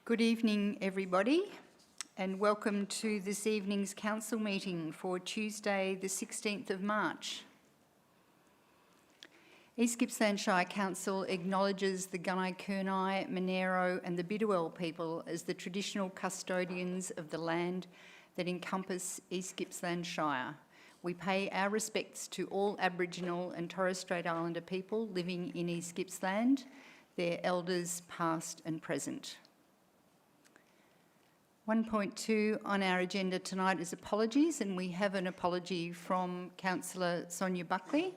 Good evening, everybody, and welcome to this evening's council meeting for Tuesday, the 16th of March. East Gippsland Shire Council acknowledges the Gunai Kurnai, Monero and the Bidwell people as the traditional custodians of the land that encompass East Gippsland Shire. We pay our respects to all Aboriginal and Torres Strait Islander people living in East Gippsland, their elders past and present. 1.2 on our agenda tonight is apologies, and we have an apology from Councillor Sonia Buckley.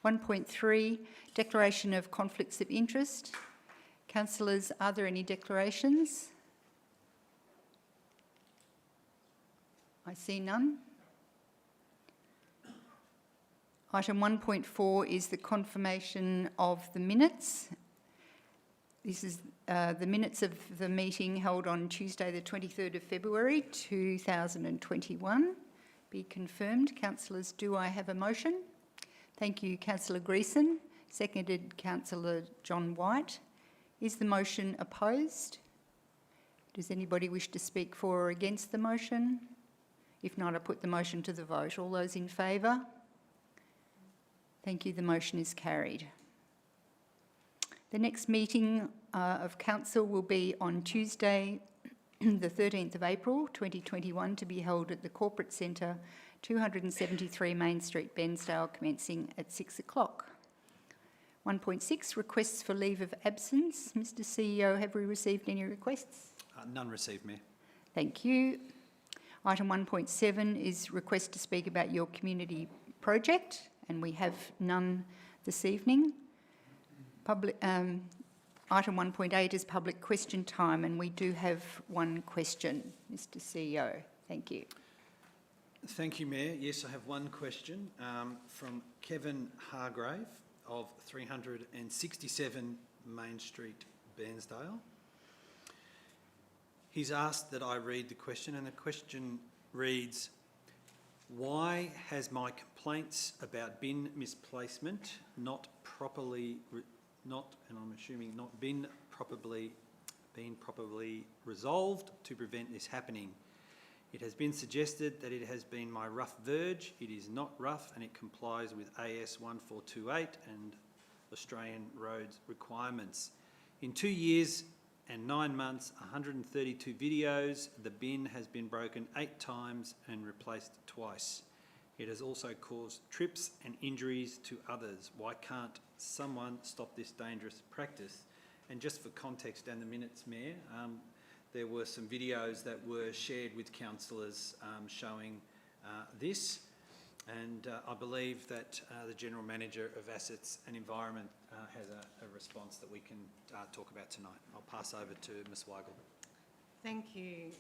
1.3, declaration of conflicts of interest. Councillors, are there any declarations? I see none. Item 1.4 is the confirmation of the minutes. This is the minutes of the meeting held on Tuesday the 23rd of February 2021. Be confirmed. Councillors, do I have a motion? Thank you, Councillor Greeson. Seconded, Councillor John White. Is the motion opposed? Does anybody wish to speak for or against the motion? If not, I put the motion to the vote. All those in favour? Thank you. The motion is carried. The next meeting of Council will be on Tuesday, the 13th of April 2021, to be held at the Corporate Centre, 273 Main Street, Bairnsdale, commencing at 6 o'clock. 1.6, requests for leave of absence. Mr CEO, have we received any requests? None received, Mayor. Thank you. Item 1.7 is request to speak about your community project, and we have none this evening. Item 1.8 is public question time, and we do have one question. Mr CEO, thank you. Thank you, Mayor. Yes, I have one question from Kevin Hargrave of 367 Main Street, Bairnsdale. He's asked that I read the question, and the question reads, why has my complaints about bin misplacement not been properly resolved to prevent this happening? It has been suggested that it has been my rough verge. It is not rough, and it complies with AS 1428 and Australian roads requirements. In 2 years and 9 months, 132 videos, the bin has been broken 8 times and replaced twice. It has also caused trips and injuries to others. Why can't someone stop this dangerous practice? And just for context and the minutes, Mayor, there were some videos that were shared with councillors showing this, and I believe that the General Manager of Assets and Environment has a response that we can talk about tonight. I'll pass over to Ms Weigel. Thank you,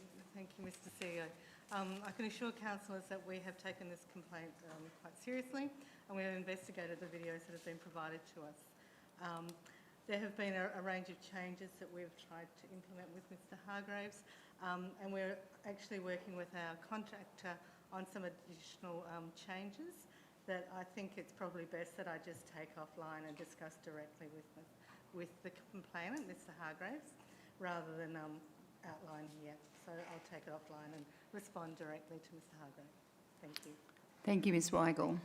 Mr CEO. I can assure councillors that we have taken this complaint quite seriously, and we have investigated the videos that have been provided to us. There have been a range of changes that we've tried to implement with Mr Hargraves, and we're actually working with our contractor on some additional changes that I think it's probably best that I just take offline and discuss directly with the complainant, Mr Hargraves, rather than outline here. So I'll take it offline and respond directly to Mr Hargraves. Thank you. Thank you, Ms Weigel.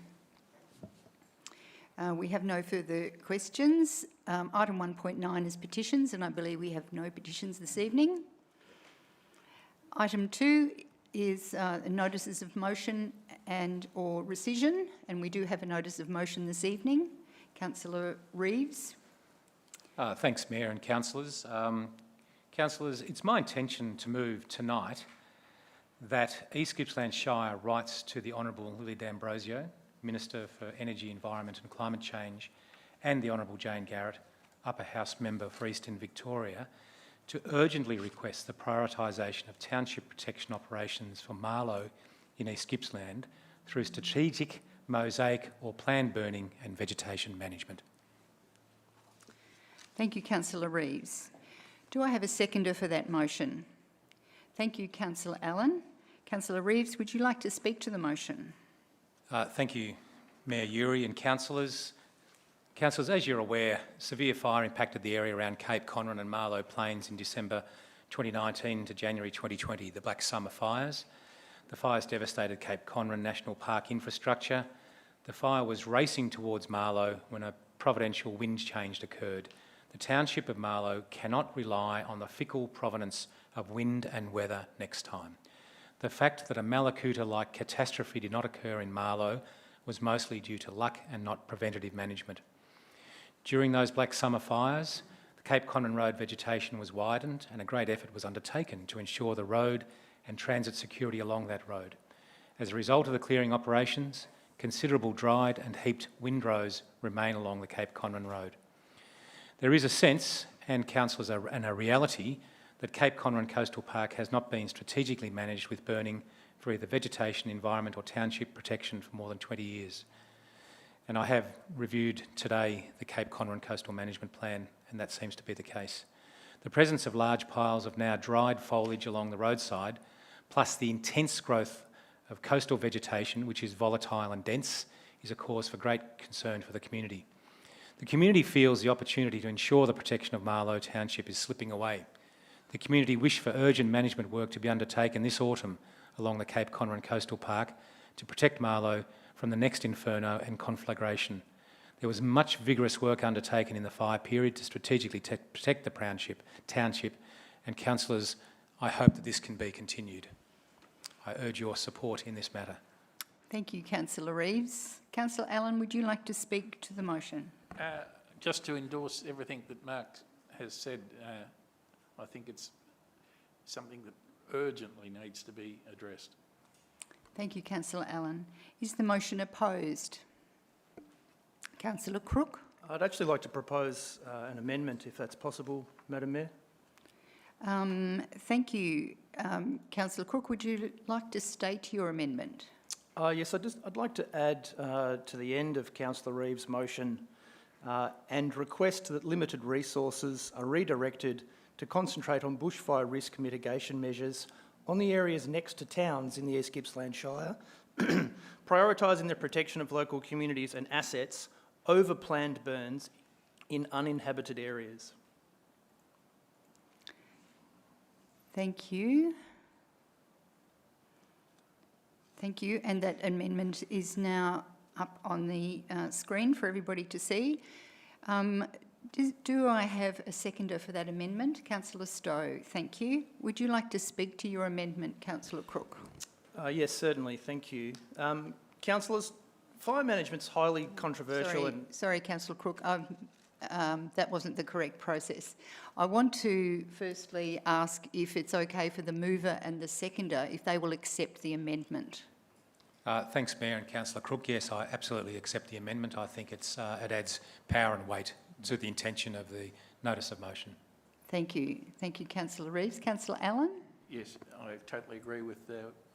We have no further questions. Item 1.9 is petitions, and I believe we have no petitions this evening. Item 2 is notices of motion and or rescission, and we do have a notice of motion this evening. Councillor Reeves. Thanks, Mayor and councillors. Councillors, it's my intention to move tonight that East Gippsland Shire writes to the Honourable Lily D'Ambrosio, Minister for Energy, Environment and Climate Change, and the Honourable Jane Garrett, Upper House Member for Eastern Victoria, to urgently request the prioritisation of township protection operations for Marlow in East Gippsland through strategic, mosaic or planned burning and vegetation management. Thank you, Councillor Reeves. Do I have a seconder for that motion? Thank you, Councillor Allen. Councillor Reeves, would you like to speak to the motion? Thank you, Mayor Uri and councillors. Councillors, as you're aware, severe fire impacted the area around Cape Conran and Marlow Plains in December 2019 to January 2020, the Black Summer fires. The fires devastated Cape Conran National Park infrastructure. The fire was racing towards Marlow when a providential wind change occurred. The township of Marlow cannot rely on the fickle provenance of wind and weather next time. The fact that a Malakuta-like catastrophe did not occur in Marlow was mostly due to luck and not preventative management. During those Black Summer fires, the Cape Conran Road vegetation was widened and a great effort was undertaken to ensure the road and transit security along that road. As a result of the clearing operations, considerable dried and heaped windrows remain along the Cape Conran Road. There is a sense, and councillors and a reality, that Cape Conran Coastal Park has not been strategically managed with burning for either vegetation, environment or township protection for more than 20 years. And I have reviewed today the Cape Conran Coastal Management Plan, and that seems to be the case. The presence of large piles of now dried foliage along the roadside, plus the intense growth of coastal vegetation, which is volatile and dense, is a cause for great concern for the community. The community feels the opportunity to ensure the protection of Marlow Township is slipping away. The community wish for urgent management work to be undertaken this autumn along the Cape Conran Coastal Park to protect Marlow from the next inferno and conflagration. There was much vigorous work undertaken in the fire period to strategically protect the township, and councillors, I hope that this can be continued. I urge your support in this matter. Thank you, Councillor Reeves. Councillor Allen, would you like to speak to the motion? Just to endorse everything that Mark has said, I think it's something that urgently needs to be addressed. Thank you, Councillor Allen. Is the motion opposed? Councillor Crook? I'd actually like to propose an amendment, if that's possible, Madam Mayor. Thank you. Councillor Crook, would you like to state your amendment? Yes, I'd like to add to the end of Councillor Reeves' motion and request that limited resources are redirected to concentrate on bushfire risk mitigation measures on the areas next to towns in the East Gippsland Shire, prioritising the protection of local communities and assets over planned burns in uninhabited areas. Thank you. Thank you. And that amendment is now up on the screen for everybody to see. Do I have a seconder for that amendment? Councillor Stowe, thank you. Would you like to speak to your amendment, Councillor Crook? Yes, certainly, thank you. Councillors, fire management's highly controversial Sorry, Councillor Crook, that wasn't the correct process. I want to firstly ask if it's okay for the mover and the seconder, if they will accept the amendment. Thanks, Mayor and Councillor Crook. Yes, I absolutely accept the amendment. I think it adds power and weight to the intention of the notice of motion. Thank you. Thank you, Councillor Reeves. Councillor Allen? Yes, I totally agree with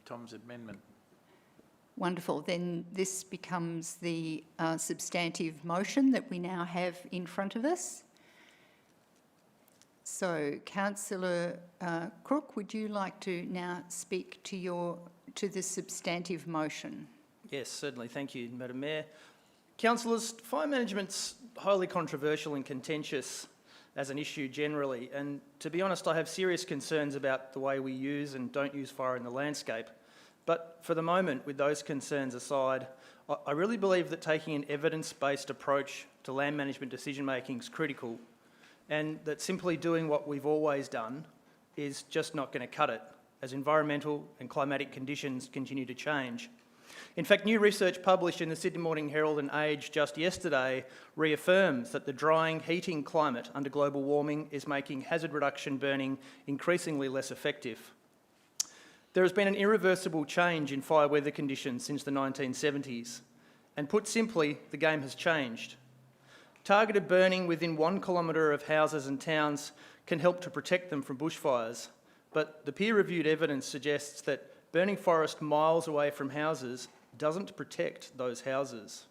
Tom's amendment. Wonderful. Then this becomes the substantive motion that we now have in front of us. So, Councillor Crook, would you like to now speak to the substantive motion? Yes, certainly. Thank you, Madam Mayor. Councillors, fire management's highly controversial and contentious as an issue generally, and to be honest, I have serious concerns about the way we use and don't use fire in the landscape. But for the moment, with those concerns aside, I really believe that taking an evidence-based approach to land management decision-making is critical, and that simply doing what we've always done is just not going to cut it, as environmental and climatic conditions continue to change. In fact, new research published in the Sydney Morning Herald and Age just yesterday reaffirms that the drying, heating climate under global warming is making hazard reduction burning increasingly less effective. There has been an irreversible change in fire weather conditions since the 1970s, and put simply, the game has changed. Targeted burning within 1 kilometre of houses and towns can help to protect them from bushfires, but the peer-reviewed evidence suggests that burning forest miles away from houses doesn't protect those houses.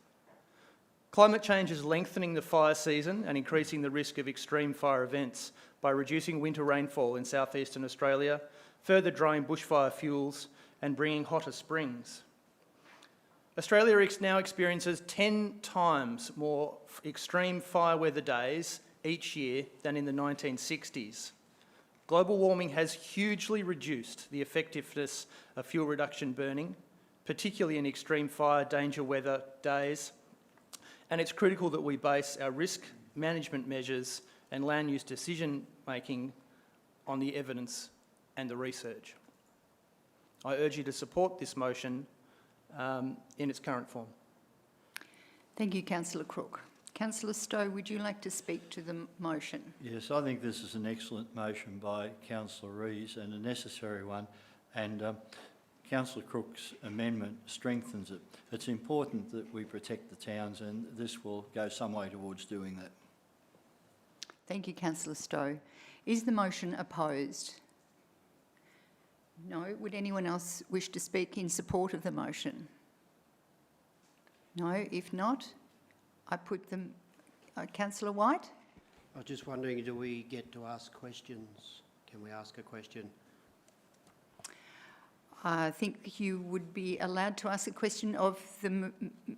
Climate change is lengthening the fire season and increasing the risk of extreme fire events by reducing winter rainfall in southeastern Australia, further drying bushfire fuels and bringing hotter springs. Australia now experiences 10 times more extreme fire weather days each year than in the 1960s. Global warming has hugely reduced the effectiveness of fuel reduction burning, particularly in extreme fire danger weather days, and it's critical that we base our risk management measures and land use decision making on the evidence and the research. I urge you to support this motion in its current form. Thank you, Councillor Crook. Councillor Stowe, would you like to speak to the motion? Yes, I think this is an excellent motion by Councillor Rees and a necessary one, and Councillor Crook's amendment strengthens it. It's important that we protect the towns, and this will go some way towards doing that. Thank you, Councillor Stowe. Is the motion opposed? No. Would anyone else wish to speak in support of the motion? No. If not, I put them... Councillor White? I was just wondering, do we get to ask questions? Can we ask a question? I think you would be allowed to ask a question of the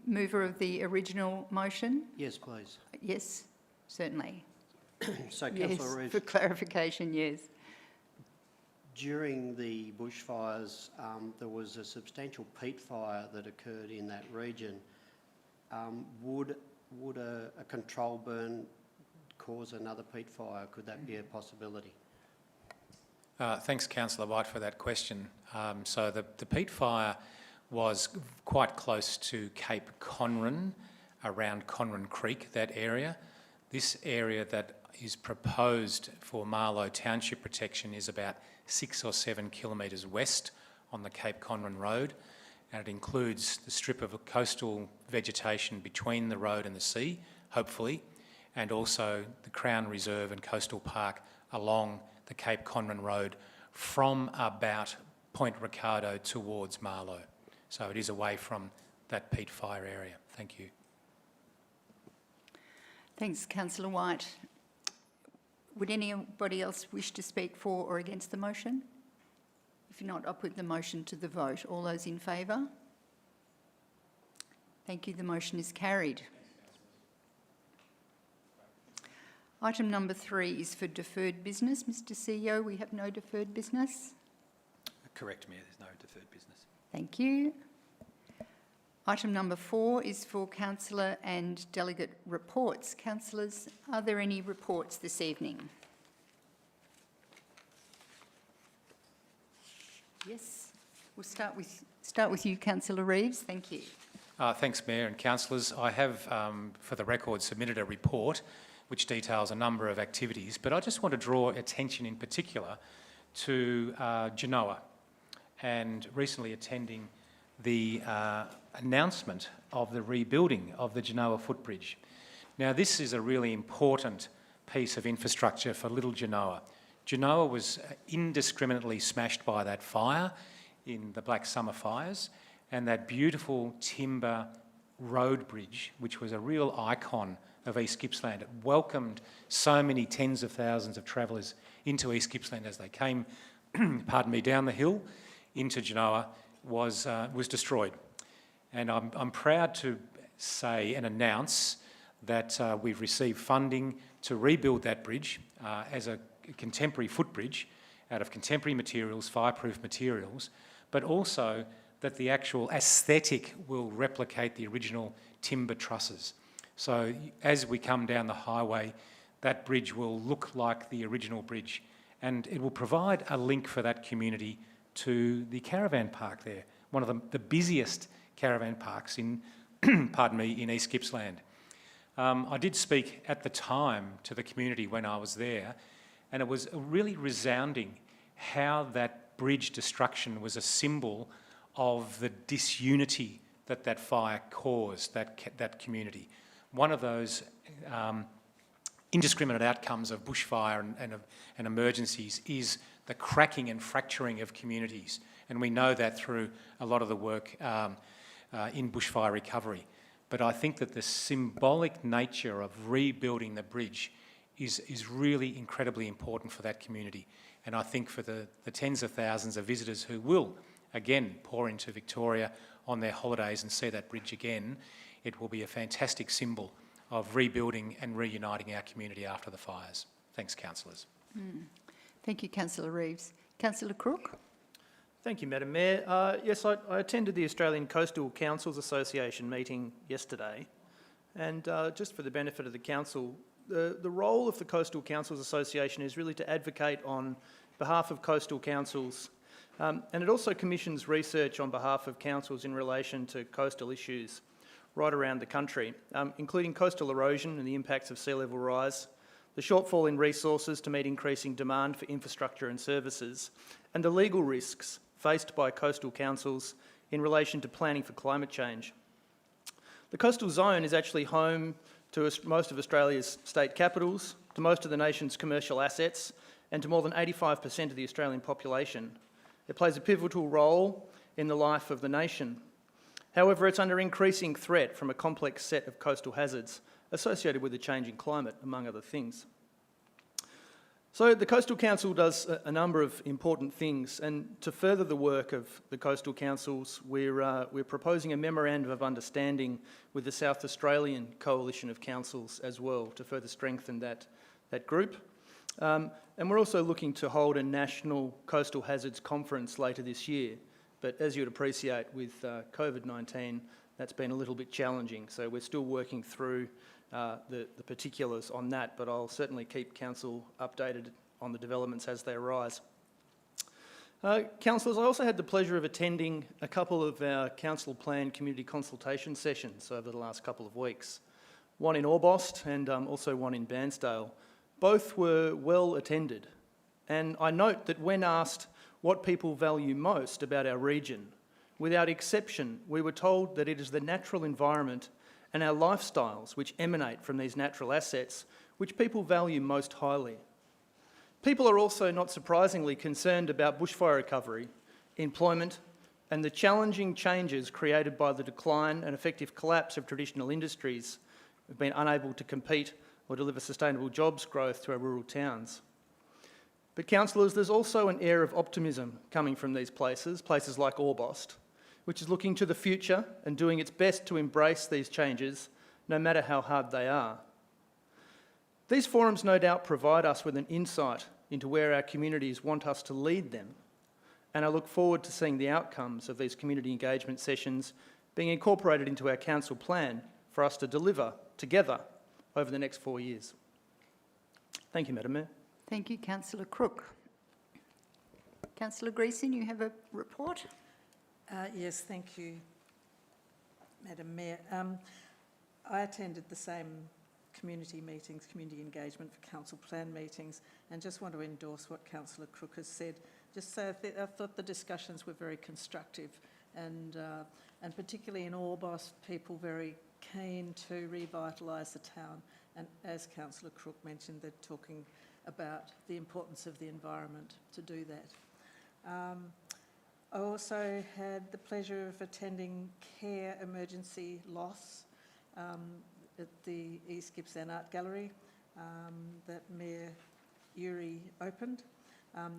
mover of the original motion. Yes, please. Yes, certainly. So, Yes, Councillor Rees, for clarification, yes. during the bushfires, there was a substantial peat fire that occurred in that region. Would a control burn cause another peat fire? Could that be a possibility? Thanks, Councillor White, for that question. So the peat fire was quite close to Cape Conran, around Conran Creek, that area. This area that is proposed for Marlow Township protection is about 6 or 7 kilometres west on the Cape Conran Road, and it includes the strip of coastal vegetation between the road and the sea, hopefully, and also the Crown Reserve and Coastal Park along the Cape Conran Road from about Point Ricardo towards Marlow. So it is away from that peat fire area. Thank you. Thanks, Councillor White. Would anybody else wish to speak for or against the motion? If not, I'll put the motion to the vote. All those in favour? Thank you. The motion is carried. Item number 3 is for deferred business. Mr CEO, we have no deferred business. Correct, Mayor, there's no deferred business. Thank you. Item number 4 is for councillor and delegate reports. Councillors, are there any reports this evening? Yes, we'll start with you, Councillor Reeves. Thank you. Thanks, Mayor and councillors. I have, for the record, submitted a report which details a number of activities, but I just want to draw attention in particular to Genoa and recently attending the announcement of the rebuilding of the Genoa footbridge. Now, this is a really important piece of infrastructure for Little Genoa. Genoa was indiscriminately smashed by that fire in the Black Summer fires, and that beautiful timber road bridge, which was a real icon of East Gippsland. It welcomed so many tens of thousands of travellers into East Gippsland as they came, pardon me, down the hill into Genoa, was destroyed. And I'm proud to say and announce that we've received funding to rebuild that bridge as a contemporary footbridge out of contemporary materials, fireproof materials, but also that the actual aesthetic will replicate the original timber trusses. So as we come down the highway, that bridge will look like the original bridge, and it will provide a link for that community to the caravan park there, one of the busiest caravan parks in, pardon me, in East Gippsland. I did speak at the time to the community when I was there, and it was really resounding how that bridge destruction was a symbol of the disunity that fire caused that community. One of those indiscriminate outcomes of bushfire and emergencies is the cracking and fracturing of communities, and we know that through a lot of the work in bushfire recovery. But I think that the symbolic nature of rebuilding the bridge is really incredibly important for that community, and I think for the tens of thousands of visitors who will again pour into Victoria on their holidays and see that bridge again, it will be a fantastic symbol of rebuilding and reuniting our community after the fires. Thanks, councillors. Thank you, Councillor Reeves. Councillor Crook? Thank you, Madam Mayor. Yes, I attended the Australian Coastal Councils Association meeting yesterday, and just for the benefit of the council, the role of the Coastal Councils Association is really to advocate on behalf of coastal councils, and it also commissions research on behalf of councils in relation to coastal issues right around the country, including coastal erosion and the impacts of sea level rise, the shortfall in resources to meet increasing demand for infrastructure and services, and the legal risks faced by coastal councils in relation to planning for climate change. The coastal zone is actually home to most of Australia's state capitals, to most of the nation's commercial assets, and to more than 85% of the Australian population. It plays a pivotal role in the life of the nation. However, it's under increasing threat from a complex set of coastal hazards associated with the changing climate, among other things. So the Coastal Council does a number of important things, and to further the work of the Coastal Councils, we're proposing a memorandum of understanding with the South Australian Coalition of Councils as well to further strengthen that group. And we're also looking to hold a national coastal hazards conference later this year. But as you'd appreciate with COVID-19, that's been a little bit challenging. So we're still working through the particulars on that, but I'll certainly keep Council updated on the developments as they arise. Councillors, I also had the pleasure of attending a couple of our council planned community consultation sessions over the last couple of weeks. One in Orbost and also one in Bairnsdale. Both were well attended, and I note that when asked what people value most about our region, without exception, we were told that it is the natural environment and our lifestyles which emanate from these natural assets which people value most highly. People are also, not surprisingly, concerned about bushfire recovery, employment, and the challenging changes created by the decline and effective collapse of traditional industries who have been unable to compete or deliver sustainable jobs growth to our rural towns. But councillors, there's also an air of optimism coming from these places like Orbost, which is looking to the future and doing its best to embrace these changes, no matter how hard they are. These forums no doubt provide us with an insight into where our communities want us to lead them, and I look forward to seeing the outcomes of these community engagement sessions being incorporated into our council plan for us to deliver together over the next 4 years. Thank you, Madam Mayor. Thank you, Councillor Crook. Councillor Greason, you have a report? Yes, thank you, Madam Mayor. I attended the same community meetings, community engagement for council plan meetings, and just want to endorse what Councillor Crook has said. Just say I thought the discussions were very constructive, and particularly in Orbost, people very keen to revitalise the town. And as Councillor Crook mentioned, they're talking about the importance of the environment to do that. I also had the pleasure of attending Care Emergency Loss at the East Gippsland Art Gallery that Mayor Uri opened.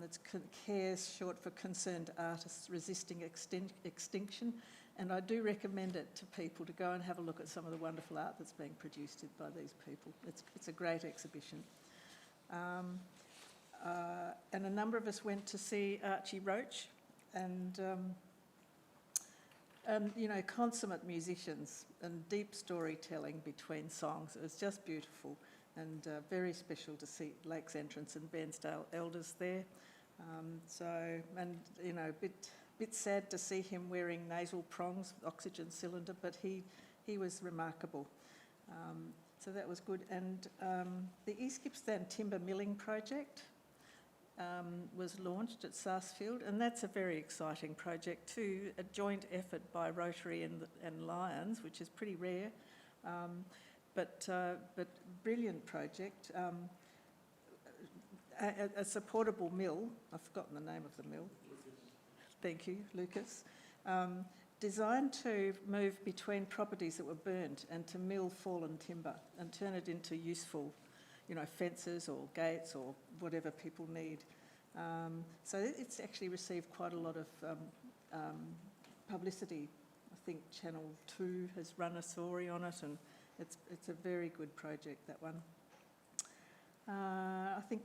That's CARE's short for Concerned Artists Resisting Extinction, and I do recommend it to people to go and have a look at some of the wonderful art that's being produced by these people. It's a great exhibition. And a number of us went to see Archie Roach, and you know, consummate musicians and deep storytelling between songs. It was just beautiful, and very special to see Lakes Entrance and Bairnsdale Elders there. And you know, a bit sad to see him wearing nasal prongs, oxygen cylinder, but he was remarkable. So that was good. And the East Gippsland Timber Milling Project was launched at Sarsfield, and that's a very exciting project too, a joint effort by Rotary and Lions, which is pretty rare, but brilliant project. A supportable mill, I've forgotten the name of the mill. Thank you, Lucas. Designed to move between properties that were burnt and to mill fallen timber and turn it into useful, you know, fences or gates or whatever people need. So it's actually received quite a lot of publicity. I think Channel 2 has run a story on it, and it's a very good project, that one. I think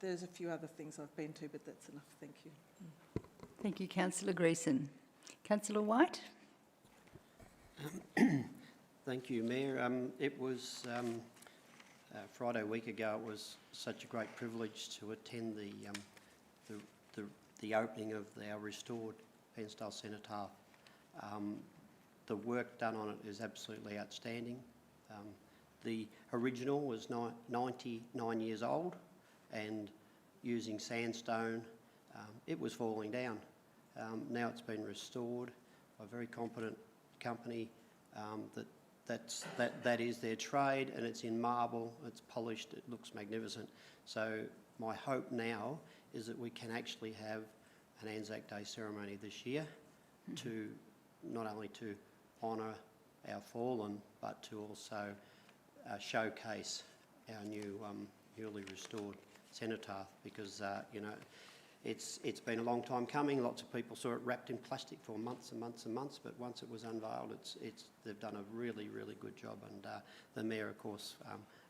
there's a few other things I've been to, but that's enough. Thank you. Thank you, Councillor Greason. Councillor White? Thank you, Mayor. It was Friday week ago. It was such a great privilege to attend the opening of our restored Penstyle Cenotaph. The work done on it is absolutely outstanding. The original was 99 years old, and using sandstone, it was falling down. Now it's been restored by a very competent company that is their trade, and it's in marble, it's polished, it looks magnificent. So my hope now is that we can actually have an Anzac Day ceremony this year to not only to honour our fallen, but to also showcase our new newly restored cenotaph, because you know, it's been a long time coming. Lots of people saw it wrapped in plastic for months and months and months, but once it was unveiled, they've done a really good job. And the Mayor, of course,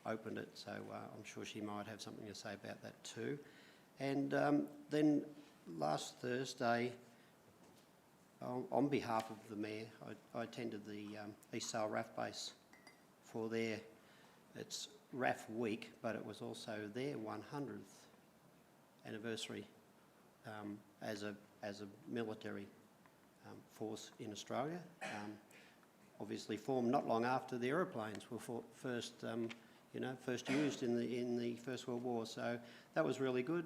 opened it, so I'm sure she might have something to say about that too. And then last Thursday, on behalf of the Mayor, I attended the East Sale RAF base for it's RAF week, but it was also their 100th anniversary as a military force in Australia. Obviously formed not long after the aeroplanes were first used in the First World War. So that was really good.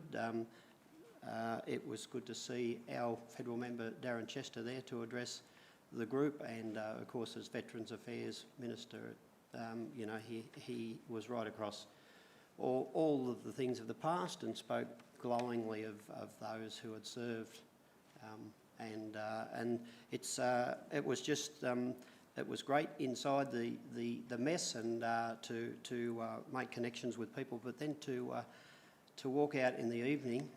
It was good to see our federal member Darren Chester there to address the group, and of course, as Veterans Affairs Minister, you know, he was right across all of the things of the past and spoke glowingly of those who had served, and it was just it was great inside the mess, and to make connections with people, but then to walk out in the evening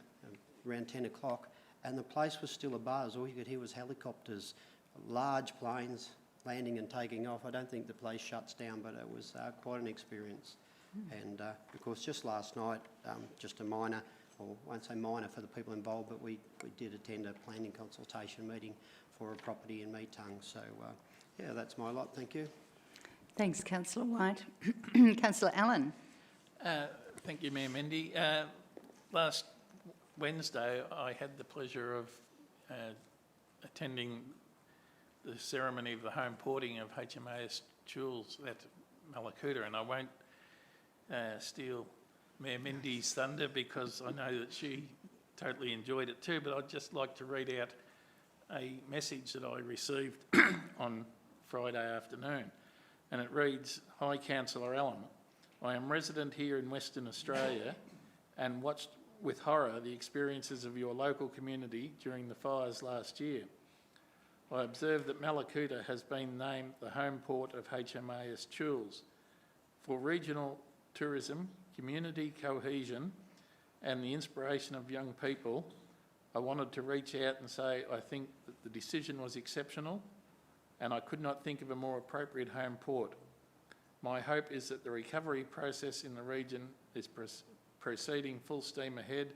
around 10 o'clock, and the place was still abuzz. All you could hear was helicopters, large planes landing and taking off. I don't think the place shuts down, but it was quite an experience. And of course, just last night, just a minor, or I won't say minor for the people involved, but we did attend a planning consultation meeting for a property in Meetung. So yeah, that's my lot. Thank you. Thanks, Councillor White. Councillor Allen? Thank you, Mayor Mendy. Last Wednesday, I had the pleasure of attending the ceremony of the home porting of HMAS Jules at Malakuta, and I won't steal Mayor Mendy's thunder because I know that she totally enjoyed it too, but I'd just like to read out a message that I received on Friday afternoon, and it reads, "Hi Councillor Allen, I am resident here in Western Australia and watched with horror the experiences of your local community during the fires last year. I observed that Malakuta has been named the home port of HMAS Jules. For regional tourism, community cohesion and the inspiration of young people, I wanted to reach out and say I think that the decision was exceptional and I could not think of a more appropriate home port. My hope is that the recovery process in the region is proceeding full steam ahead.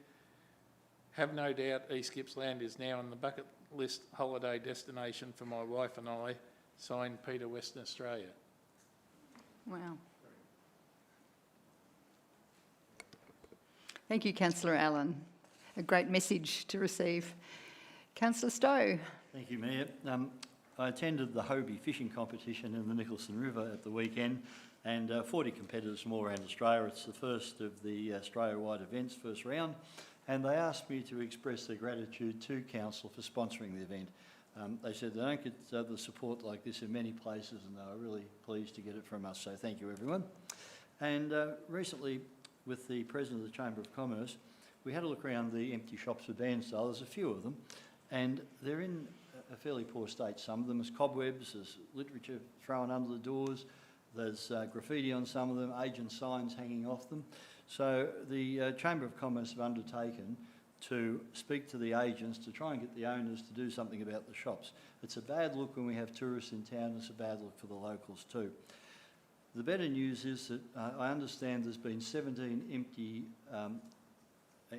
Have no doubt East Gippsland is now on the bucket list holiday destination for my wife and I. Signed, Peter, Western Australia." Wow. Thank you, Councillor Allen. A great message to receive. Councillor Stowe? Thank you, Mayor. I attended the Hobie fishing competition in the Nicholson River at the weekend, and 40 competitors from all around Australia. It's the first of the Australia-wide events, first round, and they asked me to express their gratitude to Council for sponsoring the event. They said they don't get the support like this in many places, and they were really pleased to get it from us, so thank you everyone. And recently, with the President of the Chamber of Commerce, we had a look around the empty shops for Bairnsdale. There's a few of them, and they're in a fairly poor state. Some of them is cobwebs, there's literature thrown under the doors, there's graffiti on some of them, agent signs hanging off them. So the Chamber of Commerce have undertaken to speak to the agents to try and get the owners to do something about the shops. It's a bad look when we have tourists in town, it's a bad look for the locals too. The better news is that I understand there's been 17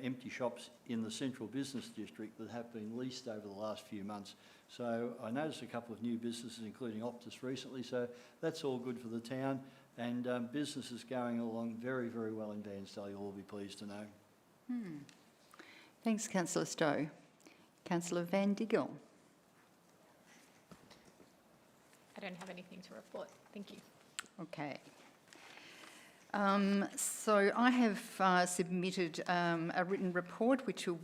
empty shops in the central business district that have been leased over the last few months. So I noticed a couple of new businesses, including Optus recently, so that's all good for the town, and business is going along very, very well in Bairnsdale, you'll all be pleased to know. Thanks, Councillor Stowe. Councillor Van Diggle. I don't have anything to report. Thank you. Okay. So I have submitted a written report which will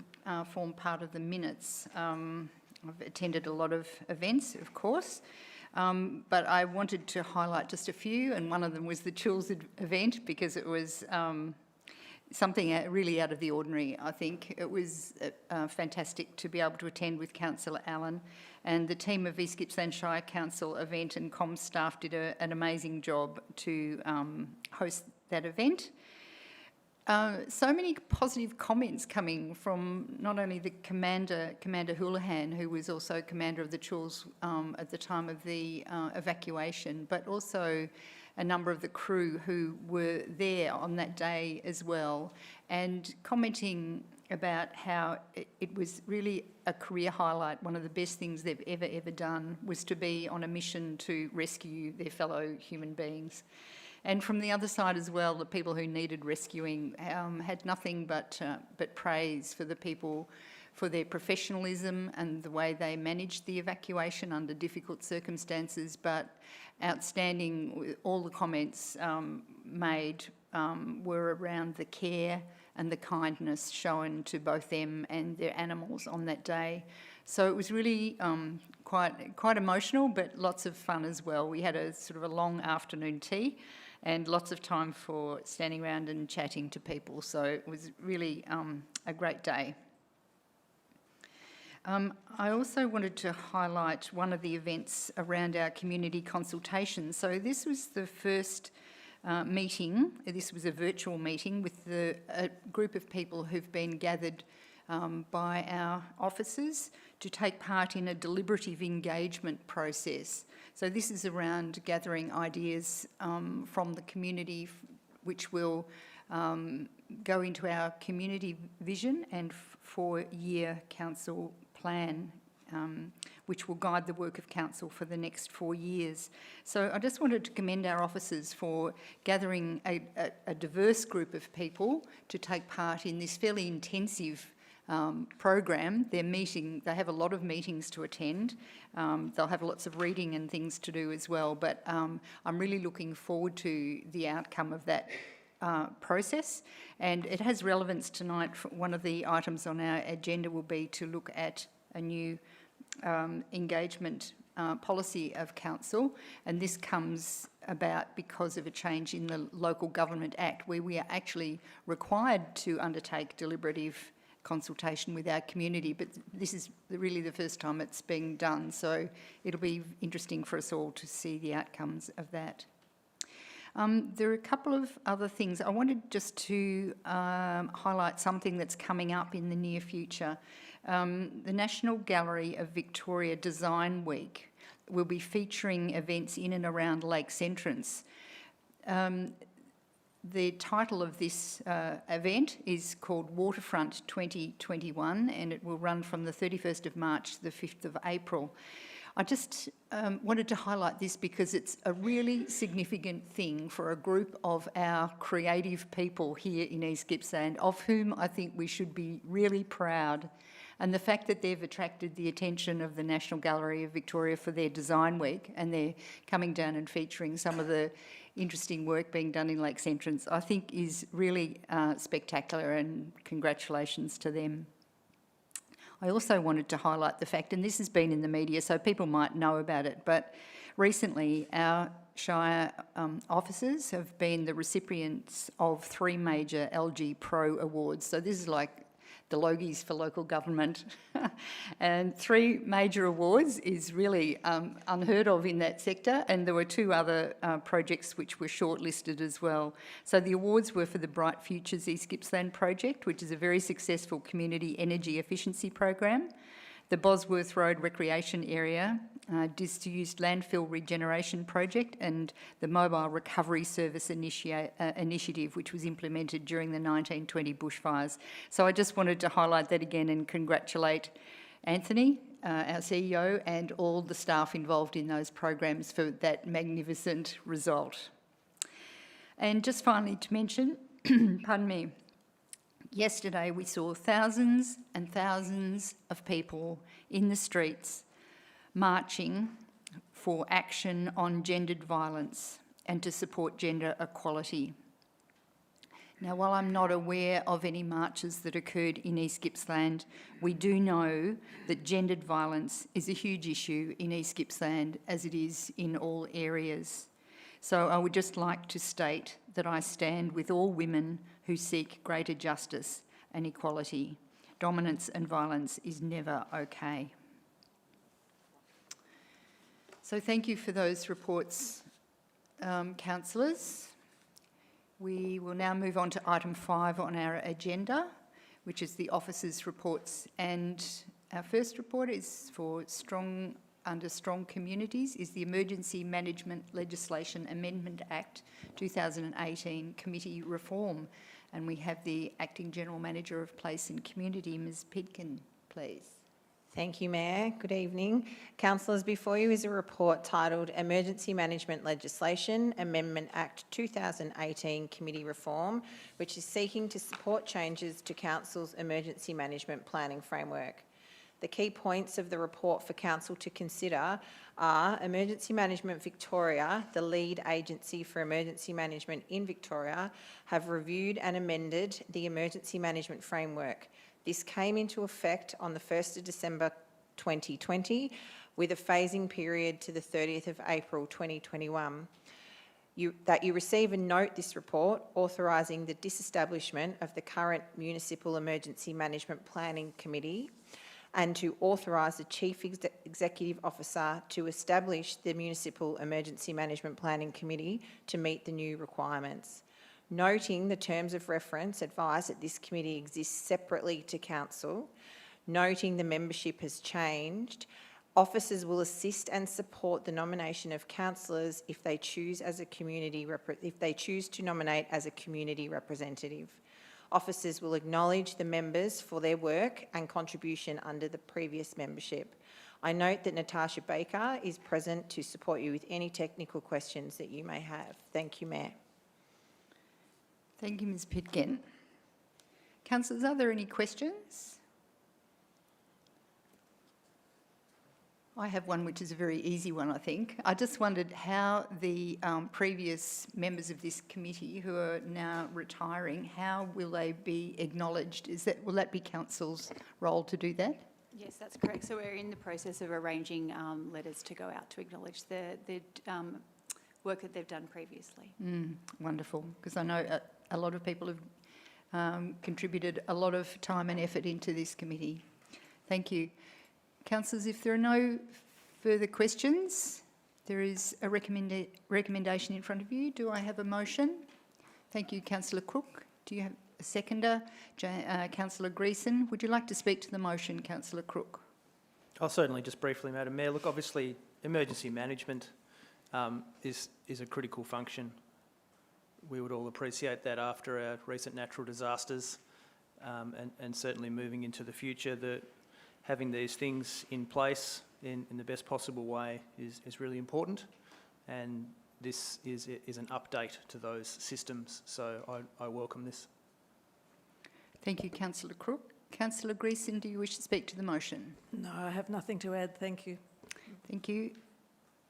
form part of the minutes. I've attended a lot of events, of course, but I wanted to highlight just a few, and one of them was the Chills event because it was something really out of the ordinary, I think. It was fantastic to be able to attend with Councillor Allen, and the team of East Gippsland Shire Council event and comms staff did an amazing job to host that event. So many positive comments coming from not only the Commander Houlihan, who was also Commander of the Chills at the time of the evacuation, but also a number of the crew who were there on that day as well, and commenting about how it was really a career highlight. One of the best things they've ever done was to be on a mission to rescue their fellow human beings. And from the other side as well, the people who needed rescuing had nothing but praise for the people, for their professionalism and the way they managed the evacuation under difficult circumstances, but outstanding. All the comments made were around the care and the kindness shown to both them and their animals on that day. So it was really quite emotional, but lots of fun as well. We had a sort of a long afternoon tea and lots of time for standing around and chatting to people. So it was really a great day. I also wanted to highlight one of the events around our community consultation. So this was the first meeting. This was a virtual meeting with a group of people who've been gathered by our officers to take part in a deliberative engagement process. So this is around gathering ideas from the community, which will go into our community vision and four-year council plan, which will guide the work of council for the next 4 years. So I just wanted to commend our officers for gathering a diverse group of people to take part in this fairly intensive program. They have a lot of meetings to attend. They'll have lots of reading and things to do as well, but I'm really looking forward to the outcome of that process, and it has relevance tonight. One of the items on our agenda will be to look at a new engagement policy of council, and this comes about because of a change in the Local Government Act, where we are actually required to undertake deliberative consultation with our community, but this is really the first time it's being done, so it'll be interesting for us all to see the outcomes of that. There are a couple of other things. I wanted just to highlight something that's coming up in the near future. The National Gallery of Victoria Design Week will be featuring events in and around Lakes Entrance. The title of this event is called Waterfront 2021, and it will run from the 31st of March to the 5th of April. I just wanted to highlight this because it's a really significant thing for a group of our creative people here in East Gippsland, of whom I think we should be really proud. And the fact that they've attracted the attention of the National Gallery of Victoria for their design week, and they're coming down and featuring some of the interesting work being done in Lakes Entrance, I think is really spectacular, and congratulations to them. I also wanted to highlight the fact, and this has been in the media so people might know about it, but recently our Shire officers have been the recipients of 3 major LG Pro awards. So this is like the Logies for local government. And 3 major awards is really unheard of in that sector, and there were 2 other projects which were shortlisted as well. So the awards were for the Bright Futures East Gippsland project, which is a very successful community energy efficiency program, the Bosworth Road Recreation Area, disused landfill regeneration project, and the Mobile Recovery Service initiative, which was implemented during the 1920 bushfires. So I just wanted to highlight that again and congratulate Anthony, our CEO, and all the staff involved in those programs for that magnificent result. And just finally to mention, pardon me, yesterday we saw thousands and thousands of people in the streets marching for action on gendered violence and to support gender equality. Now, while I'm not aware of any marches that occurred in East Gippsland, we do know that gendered violence is a huge issue in East Gippsland, as it is in all areas. So I would just like to state that I stand with all women who seek greater justice and equality. Dominance and violence is never okay. So thank you for those reports, councillors. We will now move on to item 5 on our agenda, which is the officers' reports. And our first report is for under Strong Communities, is the Emergency Management Legislation Amendment Act 2018 Committee Reform. And we have the Acting General Manager of Place and Community, Ms Pitkin, please. Thank you, Mayor. Good evening. Councillors, before you is a report titled Emergency Management Legislation Amendment Act 2018 Committee Reform, which is seeking to support changes to Council's emergency management planning framework. The key points of the report for Council to consider are Emergency Management Victoria, the lead agency for emergency management in Victoria, have reviewed and amended the emergency management framework. This came into effect on the 1st of December 2020 with a phasing period to the 30th of April 2021. That you receive and note this report authorising the disestablishment of the current Municipal Emergency Management Planning Committee and to authorise the Chief Executive Officer to establish the Municipal Emergency Management Planning Committee to meet the new requirements. Noting the terms of reference advise that this committee exists separately to Council, noting the membership has changed, officers will assist and support the nomination of councillors if they choose to nominate as a community representative. Officers will acknowledge the members for their work and contribution under the previous membership. I note that Natasha Baker is present to support you with any technical questions that you may have. Thank you, Mayor. Thank you, Ms Pitkin. Councillors, are there any questions? I have one which is a very easy one, I think. I just wondered how the previous members of this committee who are now retiring, how will they be acknowledged? Will that be Council's role to do that? Yes, that's correct. So we're in the process of arranging letters to go out to acknowledge the work that they've done previously. Wonderful, because I know a lot of people have contributed a lot of time and effort into this committee. Thank you. Councillors, if there are no further questions, there is a recommendation in front of you. Do I have a motion? Thank you, Councillor Crook. Do you have a seconder? Councillor Greason, would you like to speak to the motion, Councillor Crook? I'll certainly just briefly, Madam Mayor. Look, obviously, emergency management is a critical function. We would all appreciate that after our recent natural disasters and certainly moving into the future, that having these things in place in the best possible way is really important, and this is an update to those systems, so I welcome this. Thank you, Councillor Crook. Councillor Greason, do you wish to speak to the motion? No, I have nothing to add, thank you. Thank you.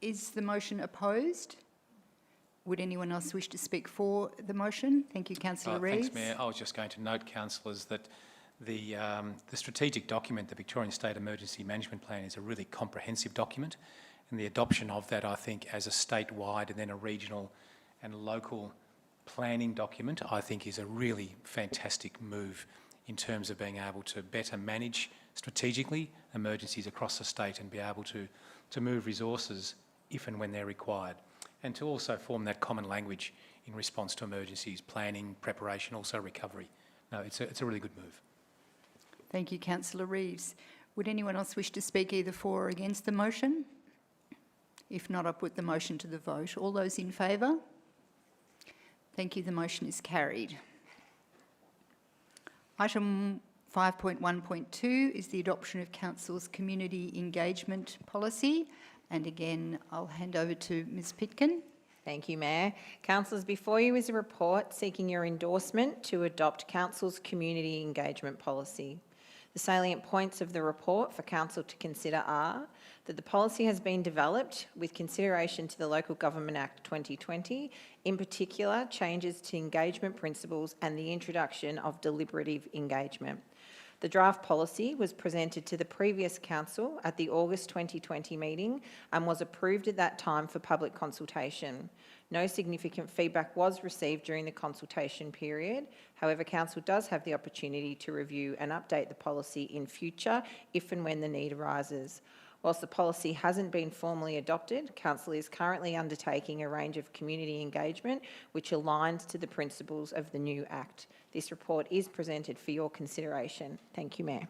Is the motion opposed? Would anyone else wish to speak for the motion? Thank you, Councillor Reeves. Thanks, Mayor. I was just going to note, councillors, that the strategic document, the Victorian State Emergency Management Plan, is a really comprehensive document, and the adoption of that, I think, as a statewide and then a regional and local planning document, I think is a really fantastic move in terms of being able to better manage strategically emergencies across the state and be able to move resources if and when they're required, and to also form that common language in response to emergencies, planning, preparation, also recovery. No, it's a really good move. Thank you, Councillor Reeves. Would anyone else wish to speak either for or against the motion? If not, I'll put the motion to the vote. All those in favour? Thank you, the motion is carried. Item 5.1.2 is the adoption of Council's community engagement policy. And again, I'll hand over to Ms Pitkin. Thank you, Mayor. Councillors, before you is a report seeking your endorsement to adopt Council's community engagement policy. The salient points of the report for Council to consider are that the policy has been developed with consideration to the Local Government Act 2020, in particular changes to engagement principles and the introduction of deliberative engagement. The draft policy was presented to the previous Council at the August 2020 meeting and was approved at that time for public consultation. No significant feedback was received during the consultation period. However, Council does have the opportunity to review and update the policy in future if and when the need arises. Whilst the policy hasn't been formally adopted, Council is currently undertaking a range of community engagement which aligns to the principles of the new Act. This report is presented for your consideration. Thank you, Mayor.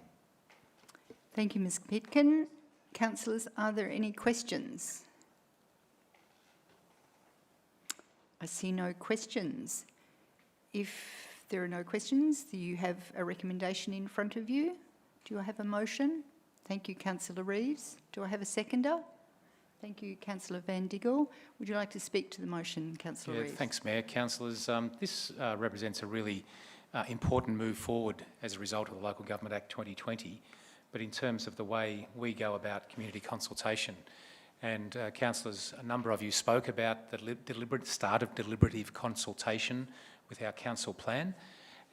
Thank you, Ms Pitkin. Councillors, are there any questions? I see no questions. If there are no questions, do you have a recommendation in front of you? Do I have a motion? Thank you, Councillor Reeves. Do I have a seconder? Thank you, Councillor Van Diggle. Would you like to speak to the motion, Councillor Reeves? Thanks, Mayor. Councillors, this represents a really important move forward as a result of the Local Government Act 2020, but in terms of the way we go about community consultation. And councillors, a number of you spoke about the start of deliberative consultation with our council plan,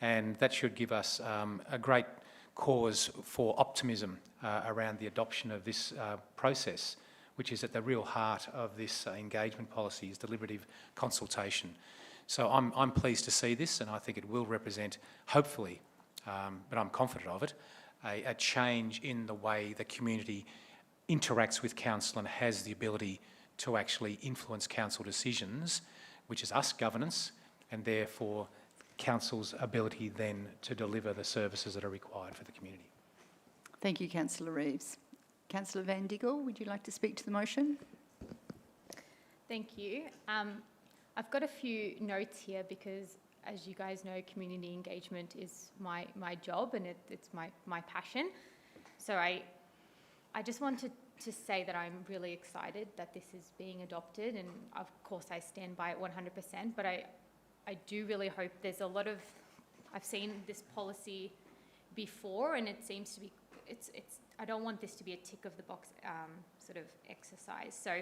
and that should give us a great cause for optimism around the adoption of this process, which is at the real heart of this engagement policy, is deliberative consultation. So I'm pleased to see this, and I think it will represent, hopefully, but I'm confident of it, a change in the way the community interacts with council and has the ability to actually influence council decisions, which is us, governance, and therefore council's ability then to deliver the services that are required for the community. Thank you, Councillor Reeves. Councillor Van Diggle, would you like to speak to the motion? Thank you. I've got a few notes here because, as you guys know, community engagement is my job and it's my passion. So I just wanted to say that I'm really excited that this is being adopted, and of course I stand by it 100%, but I do really hope there's a lot of, I've seen this policy before and it seems to be, I don't want this to be a tick of the box sort of exercise. So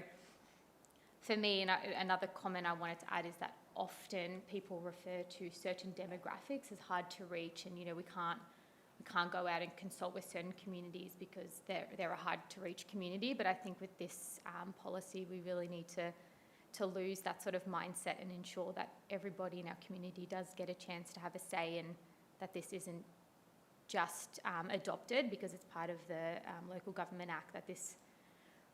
for me, another comment I wanted to add is that often people refer to certain demographics as hard to reach, and we can't go out and consult with certain communities because they're a hard to reach community. But I think with this policy, we really need to lose that sort of mindset and ensure that everybody in our community does get a chance to have a say, and that this isn't just adopted because it's part of the Local Government Act, that this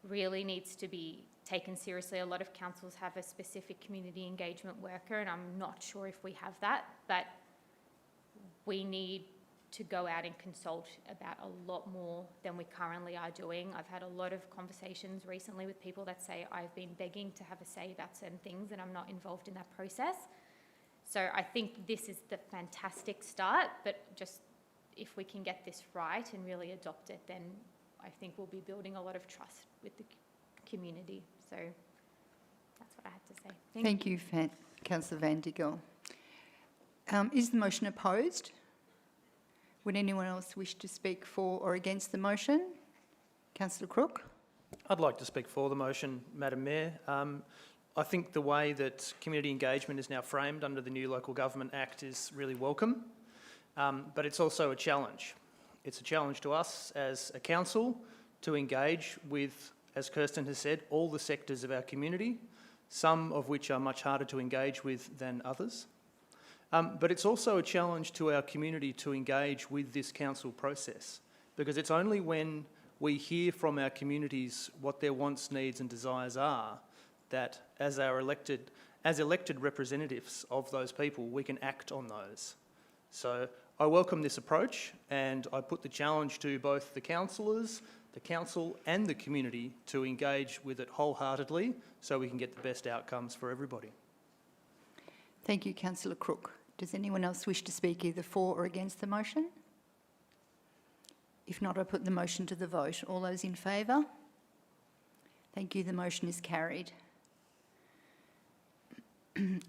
really needs to be taken seriously. A lot of councils have a specific community engagement worker, and I'm not sure if we have that, but we need to go out and consult about a lot more than we currently are doing. I've had a lot of conversations recently with people that say, I've been begging to have a say about certain things and I'm not involved in that process. So I think this is the fantastic start, but just if we can get this right and really adopt it, then I think we'll be building a lot of trust with the community. So that's what I had to say. Thank you, Councillor Van Diggle. Is the motion opposed? Would anyone else wish to speak for or against the motion? Councillor Crook? I'd like to speak for the motion, Madam Mayor. I think the way that community engagement is now framed under the new Local Government Act is really welcome, but it's also a challenge. It's a challenge to us as a council to engage with, as Kirsten has said, all the sectors of our community, some of which are much harder to engage with than others. But it's also a challenge to our community to engage with this council process, because it's only when we hear from our communities what their wants, needs and desires are that as elected representatives of those people, we can act on those. So I welcome this approach, and I put the challenge to both the councillors, the council and the community to engage with it wholeheartedly so we can get the best outcomes for everybody. Thank you, Councillor Crook. Does anyone else wish to speak either for or against the motion? If not, I put the motion to the vote. All those in favour? Thank you. The motion is carried.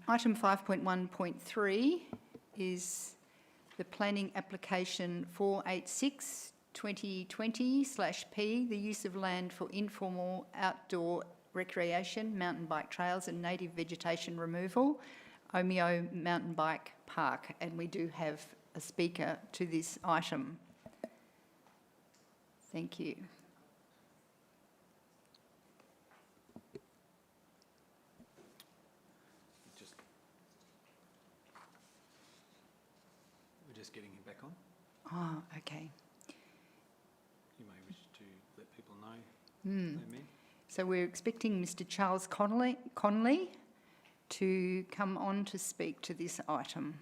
Item 5.1.3 is the planning application 486/2020/P, the use of land for informal outdoor recreation, mountain bike trails and native vegetation removal, Omeo Mountain Bike Park. And we do have a speaker to this item. Thank you. We're just getting him back on. Oh, okay. You may wish to let people know. Amen. So we're expecting Mr. Charles Conley to come on to speak to this item.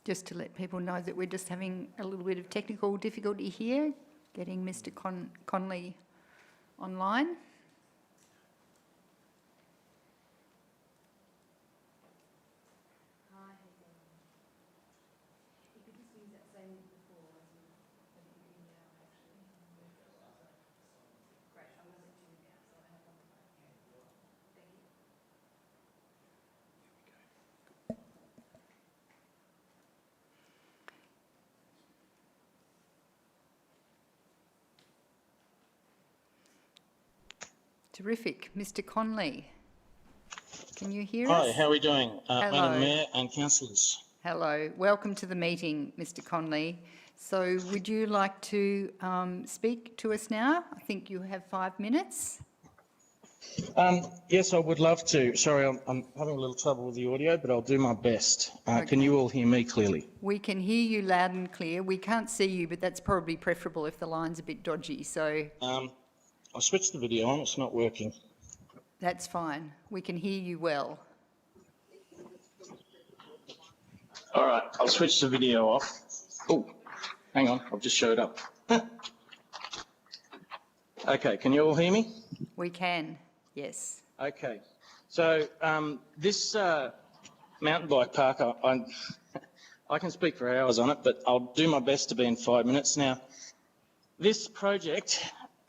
Just to let people know that we're just having a little bit of technical difficulty here, getting Mr. Conley online. Terrific. Mr. Conley, can you hear us? Hi, how are we doing, Hello. Madam Mayor and councillors? Hello. Welcome to the meeting, Mr. Conley. So would you like to speak to us now? I think you have 5 minutes. Yes, I would love to. Sorry, I'm having a little trouble with the audio, but I'll do my best. Can you all hear me clearly? We can hear you loud and clear. We can't see you, but that's probably preferable if the line's a bit dodgy. So I'll switch the video on, it's not working. that's fine. We can hear you well. All right, I'll switch the video off. Oh, hang on, I've just showed up. Okay, can you all hear me? We can, yes. Okay, so this mountain bike park, I can speak for hours on it, but I'll do my best to be in 5 minutes. Now, this project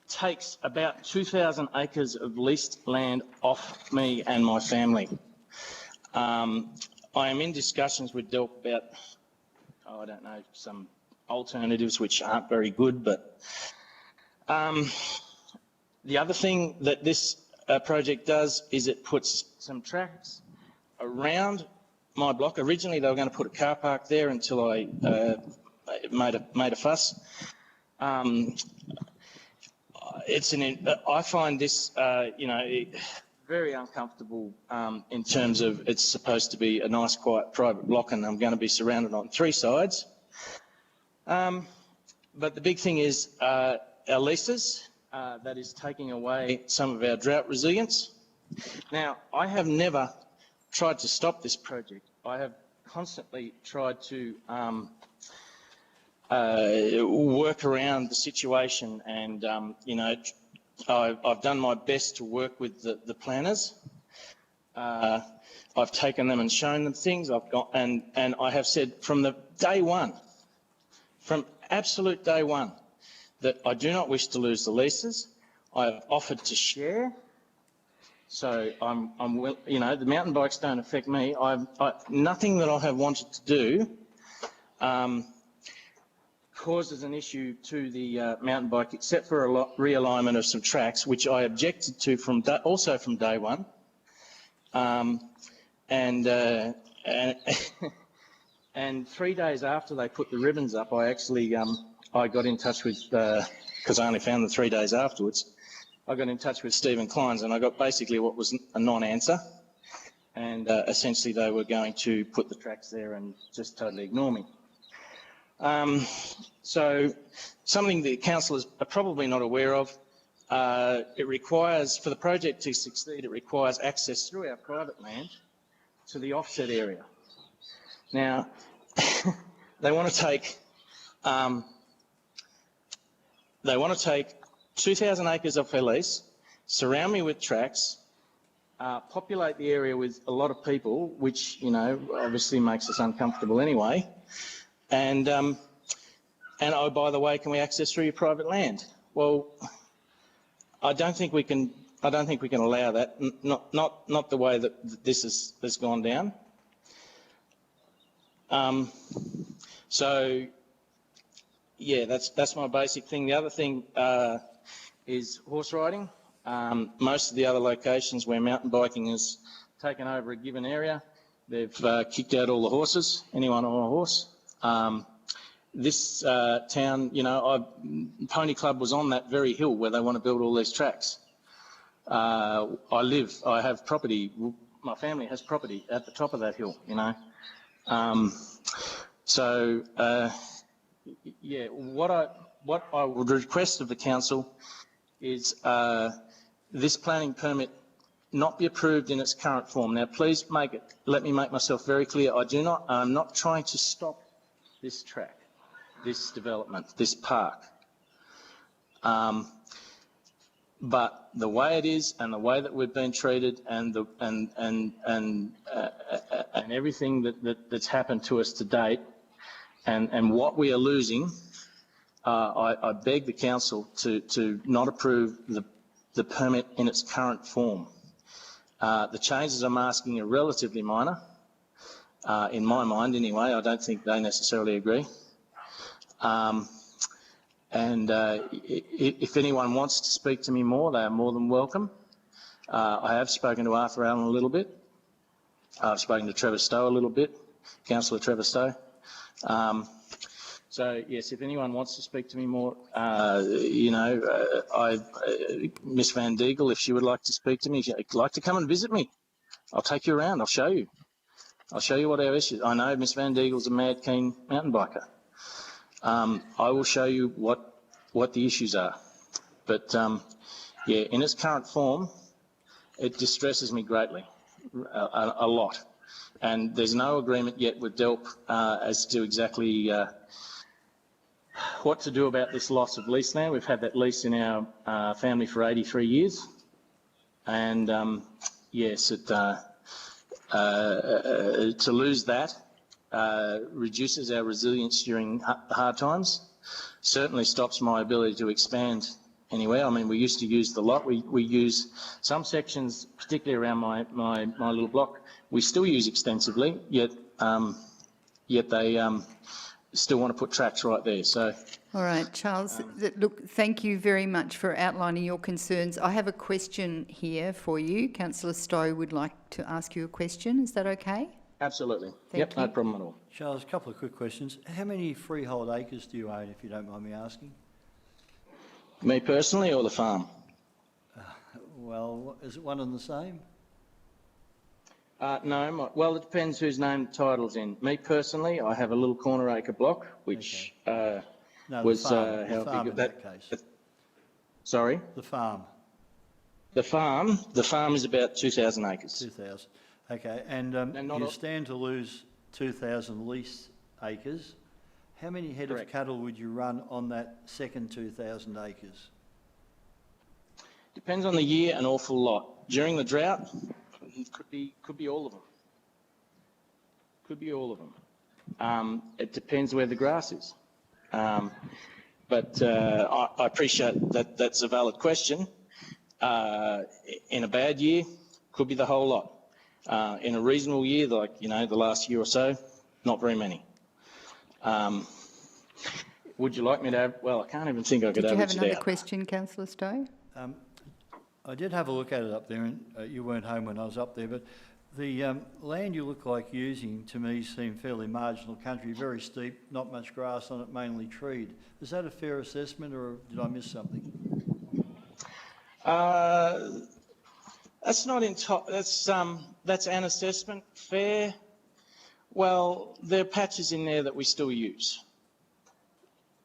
takes about 2,000 acres of leased land off me and my family. I am in discussions with Delk about, I don't know, some alternatives which aren't very good, but the other thing that this project does is it puts some tracks around my block. Originally they were going to put a car park there until I made a fuss. I find this, very uncomfortable in terms of it's supposed to be a nice, quiet, private block, and I'm going to be surrounded on 3 sides. But the big thing is our leases. That is taking away some of our drought resilience. Now, I have never tried to stop this project. I have constantly tried to work around the situation, and you know, I've done my best to work with the planners. I've taken them and shown them things. And I have said from the day one, from absolute day one, that I do not wish to lose the leases. I have offered to share. So you know, the mountain bikes don't affect me. Nothing that I have wanted to do causes an issue to the mountain bike, except for a realignment of some tracks, which I objected to also from day one. And 3 days after they put the ribbons up, I actually I got in touch with, because I only found them 3 days afterwards, I got in touch with Stephen Clines, and I got basically what was a non-answer, and essentially they were going to put the tracks there and just totally ignore me. So something the councillors are probably not aware of, it requires, for the project to succeed, it requires access through our private land to the offset area. Now, they want to take 2,000 acres off their lease, surround me with tracks, populate the area with a lot of people, which, you know, obviously makes us uncomfortable anyway. And oh, by the way, can we access through your private land? Well, I don't think we can allow that. Not the way that this has gone down. So yeah, that's my basic thing. The other thing is horse riding. Most of the other locations where mountain biking has taken over a given area, they've kicked out all the horses, anyone on a horse. This town, you know, Pony Club was on that very hill where they want to build all these tracks. I have property, my family has property at the top of that hill, you know. So, yeah, what I would request of the council is this planning permit not be approved in its current form. Now, please let me make myself very clear. I'm not trying to stop this track, this development, this park. But the way it is, and the way that we've been treated, and everything that's happened to us to date, and what we are losing, I beg the council to not approve the permit in its current form. The changes I'm asking are relatively minor, in my mind anyway. I don't think they necessarily agree. If anyone wants to speak to me more, they are more than welcome. I have spoken to Arthur Allen a little bit. I've spoken to Trevor Stowe a little bit, Councillor Trevor Stowe. So yes, if anyone wants to speak to me more, you know, Miss Van Diegel, if she would like to speak to me, if you'd like to come and visit me, I'll take you around. I'll show you. I'll show you what our issues. I know Miss Van Diegel's a mad keen mountain biker. I will show you what the issues are. But yeah, in its current form, it distresses me greatly, a lot. And there's no agreement yet with DELP as to exactly what to do about this loss of lease land. We've had that lease in our family for 83 years. And yes, to lose that reduces our resilience during hard times, certainly stops my ability to expand anywhere. I mean, we used to use the lot. We use some sections, particularly around my little block, we still use extensively, yet they still want to put tracks right there. So. All right, Charles, look, thank you very much for outlining your concerns. I have a question here for you. Councillor Stowe would like to ask you a question. Is that okay? Absolutely. Thank you. No problem at all. Charles, a couple of quick questions. How many freehold acres do you own, if you don't mind me asking? Me personally, or the farm? Well, is it one and the same? No, well, it depends whose name the title's in. Me personally, I have a little corner acre block, which No, was the farm, how the farm big in that case. Sorry? The farm. The farm is about 2,000 acres. 2,000. Okay, and you stand to lose 2,000 lease acres. How many head Correct. of cattle would you run on that second 2,000 acres? Depends on the year, an awful lot. During the drought, it could be all of them. Could be all of them. It depends where the grass is. But I appreciate that that's a valid question. In a bad year, could be the whole lot. In a reasonable year, like, you know, the last year or so, not very many. Would you like me to have, well, I can't even think I could Did you average have it another out. question, councillor Stowe? I did have a look at it up there, and you weren't home when I was up there, but the land you look like using, to me, seemed fairly marginal country, very steep, not much grass on it, mainly treed. Is that a fair assessment, or did I miss something? That's not that's an assessment. Fair. Well, there are patches in there that we still use.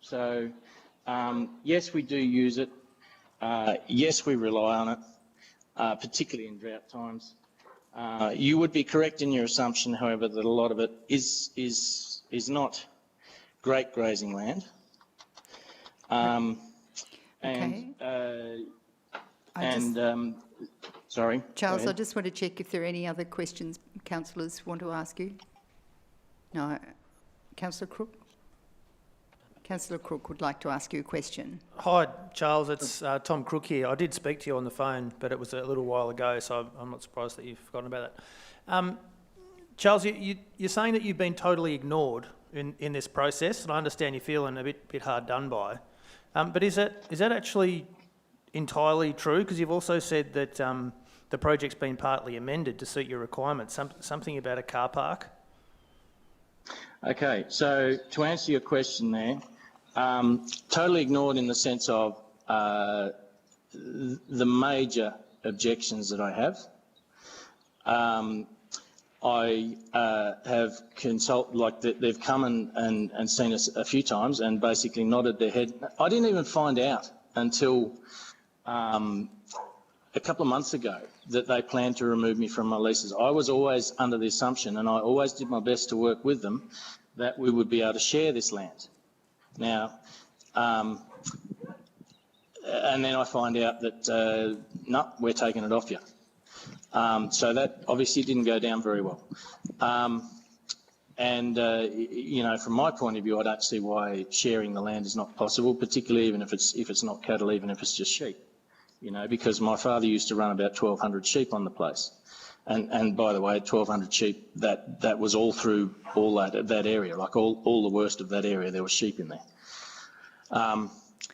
So, yes, we do use it. Yes, we rely on it, particularly in drought times. You would be correct in your assumption, however, that a lot of it is not great grazing land. Sorry. Charles, I just want to check if there are any other questions councillors want to ask you. No. Councillor Crook? Councillor Crook would like to ask you a question. Hi, Charles. It's Tom Crook here. I did speak to you on the phone, but it was a little while ago, so I'm not surprised that you've forgotten about that. Charles, you're saying that you've been totally ignored in this process, and I understand you're feeling a bit hard done by. But is that actually entirely true? Because you've also said that the project's been partly amended to suit your requirements. Something about a car park. Okay, so to answer your question there, totally ignored in the sense of the major objections that I have. I have consulted, they've come and seen us a few times and basically nodded their head. I didn't even find out until a couple of months ago that they planned to remove me from my leases. I was always under the assumption, and I always did my best to work with them, that we would be able to share this land. Now, and then I find out that, no, we're taking it off you. So that obviously didn't go down very well. You know, from my point of view, I don't see why sharing the land is not possible, particularly even if it's not cattle, even if it's just sheep. You know, because my father used to run about 1,200 sheep on the place. And by the way, 1,200 sheep, that was all through all that area, like all the worst of that area, there was sheep in there.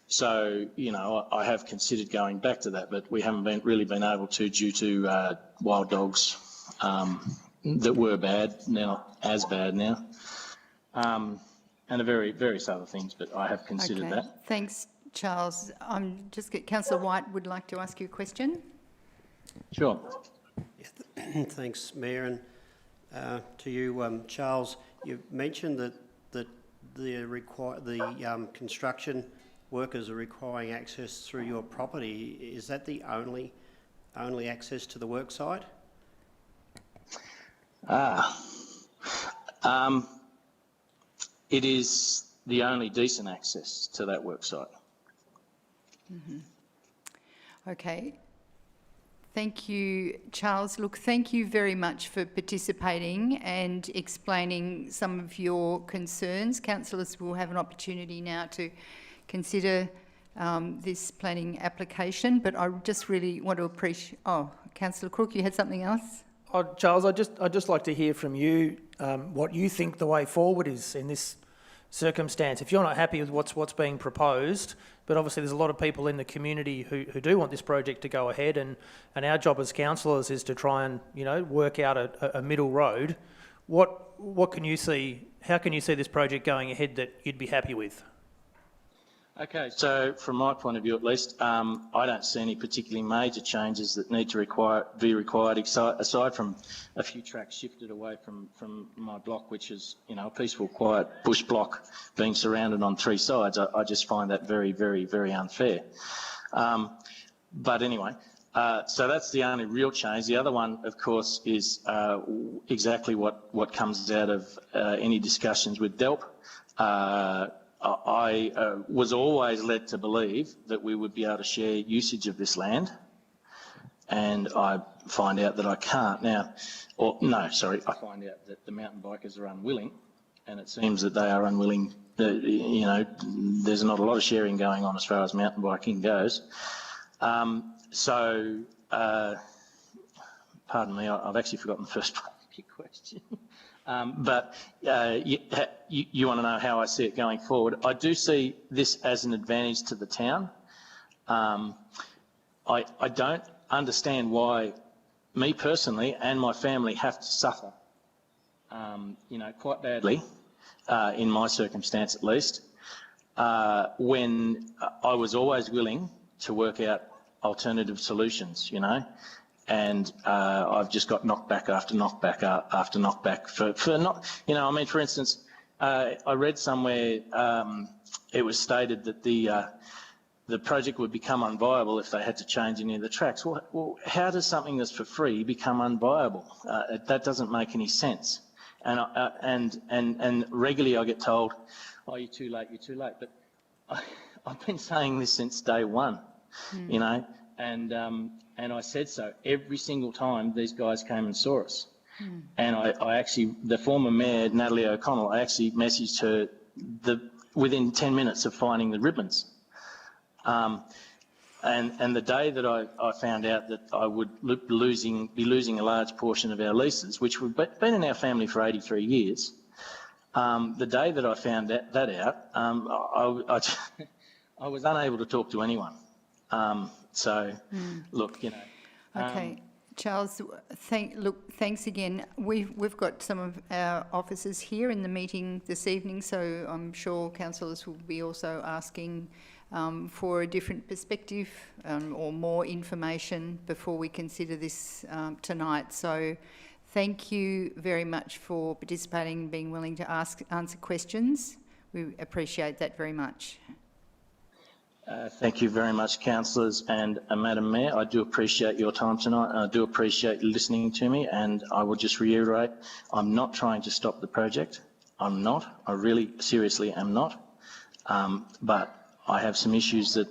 So, you know, I have considered going back to that, but we haven't really been able to due to wild dogs that were bad, they're not as bad now, and various other things, but I have considered that. Thanks, Charles. Councillor White would like to ask you a question. Sure. Thanks, Mayor, and to you, Charles. You mentioned that the construction workers are requiring access through your property. Is that the only access to the work site? It is the only decent access to that work site. Mm-hmm. Okay. Thank you, Charles. Look, thank you very much for participating and explaining some of your concerns. Councillors will have an opportunity now to consider this planning application, but I just really want to appreciate... Oh, Councillor Crook, you had something else? Oh, Charles, I'd just like to hear from you what you think the way forward is in this circumstance. If you're not happy with what's being proposed, but obviously there's a lot of people in the community who do want this project to go ahead, and our job as councillors is to try and, you know, work out a middle road. What can you see? How can you see this project going ahead that you'd be happy with? Okay, so from my point of view at least, I don't see any particularly major changes that need to be required aside from a few tracks shifted away from my block, which is, you know, a peaceful, quiet bush block being surrounded on three sides. I just find that very, very, very unfair. But anyway, So that's the only real change. The other one, of course, is exactly what comes out of any discussions with DELP. I was always led to believe that we would be able to share usage of this land, and I find out that I can't now. Or no, sorry, I find out that the mountain bikers are unwilling, and it seems that they are unwilling. You know, there's not a lot of sharing going on as far as mountain biking goes. Pardon me, I've actually forgotten the first part of your question. But you want to know how I see it going forward. I do see this as an advantage to the town. I don't understand why me personally and my family have to suffer, you know, quite badly, in my circumstance at least, when I was always willing to work out alternative solutions, you know, and I've just got knockback after knockback after knockback for not, you know, I mean, for instance, I read somewhere it was stated that the project would become unviable if they had to change any of the tracks. Well, how does something that's for free become unviable? That doesn't make any sense. And regularly I get told, "Oh, you're too late, you're too late." But I've been saying this since day one, you know, and I said so every single time these guys came and saw us. And I actually, the former mayor, Natalie O'Connell, I actually messaged her within 10 minutes of finding the ribbons. And the day that I found out that I would be losing a large portion of our leases, which we've been in our family for 83 years, the day that I found that out, I was unable to talk to anyone. Look, you know. Okay, Charles, thanks again. We've got some of our officers here in the meeting this evening, so I'm sure councillors will be also asking for a different perspective or more information before we consider this tonight. So thank you very much for participating and being willing to answer questions. We appreciate that very much. Thank you very much, councillors, and Madam Mayor, I do appreciate your time tonight, and I do appreciate you listening to me, and I will just reiterate, I'm not trying to stop the project. I'm not. I really seriously am not. But I have some issues that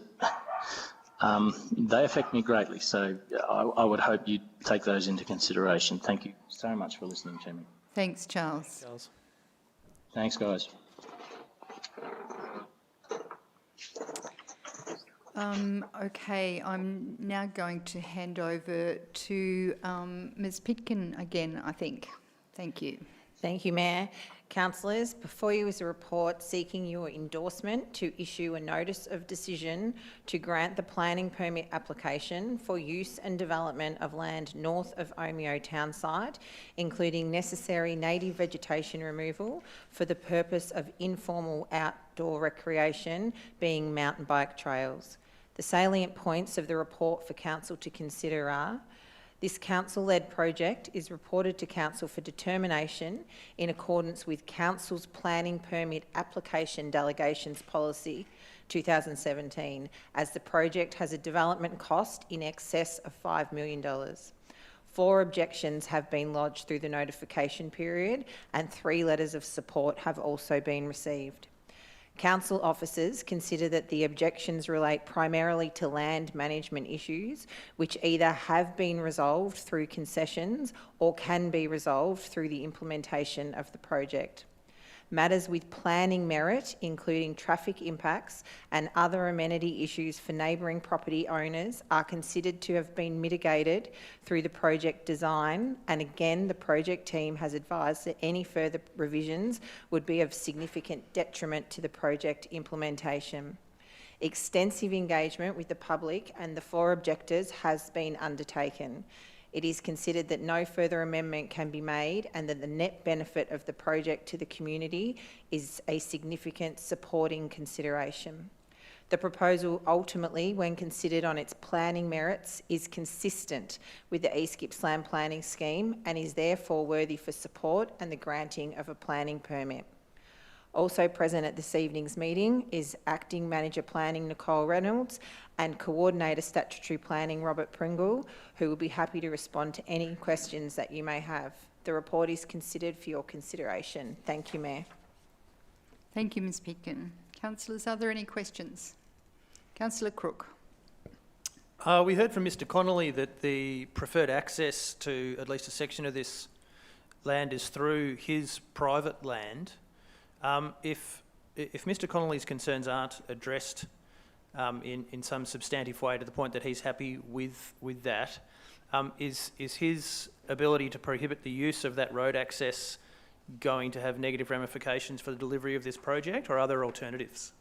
they affect me greatly, so I would hope you take those into consideration. Thank you so much for listening to me. Thanks, Charles. Thanks, guys. Okay, I'm now going to hand over to Ms Pitkin again, I think. Thank you. Thank you, Mayor. Councillors, before you is a report seeking your endorsement to issue a notice of decision to grant the planning permit application for use and development of land north of Omeo town site, including necessary native vegetation removal for the purpose of informal outdoor recreation, being mountain bike trails. The salient points of the report for Council to consider are: this council-led project is reported to Council for determination in accordance with Council's Planning Permit Application Delegations Policy 2017, as the project has a development cost in excess of $5 million. 4 objections have been lodged through the notification period, and 3 letters of support have also been received. Council officers consider that the objections relate primarily to land management issues, which either have been resolved through concessions or can be resolved through the implementation of the project. Matters with planning merit, including traffic impacts and other amenity issues for neighbouring property owners, are considered to have been mitigated through the project design, and again the project team has advised that any further revisions would be of significant detriment to the project implementation. Extensive engagement with the public and the 4 objectors has been undertaken. It is considered that no further amendment can be made and that the net benefit of the project to the community is a significant supporting consideration. The proposal ultimately, when considered on its planning merits, is consistent with the East Gippsland planning scheme and is therefore worthy for support and the granting of a planning permit. Also present at this evening's meeting is Acting Manager Planning Nicole Reynolds and Coordinator Statutory Planning Robert Pringle, who will be happy to respond to any questions that you may have. The report is considered for your consideration. Thank you, Mayor. Thank you, Ms Pitkin. Councillors, are there any questions? Councillor Crook. We heard from Mr Connolly that the preferred access to at least a section of this land is through his private land. If Mr Connolly's concerns aren't addressed in some substantive way to the point that he's happy with that, is his ability to prohibit the use of that road access going to have negative ramifications for the delivery of this project, or are there alternatives?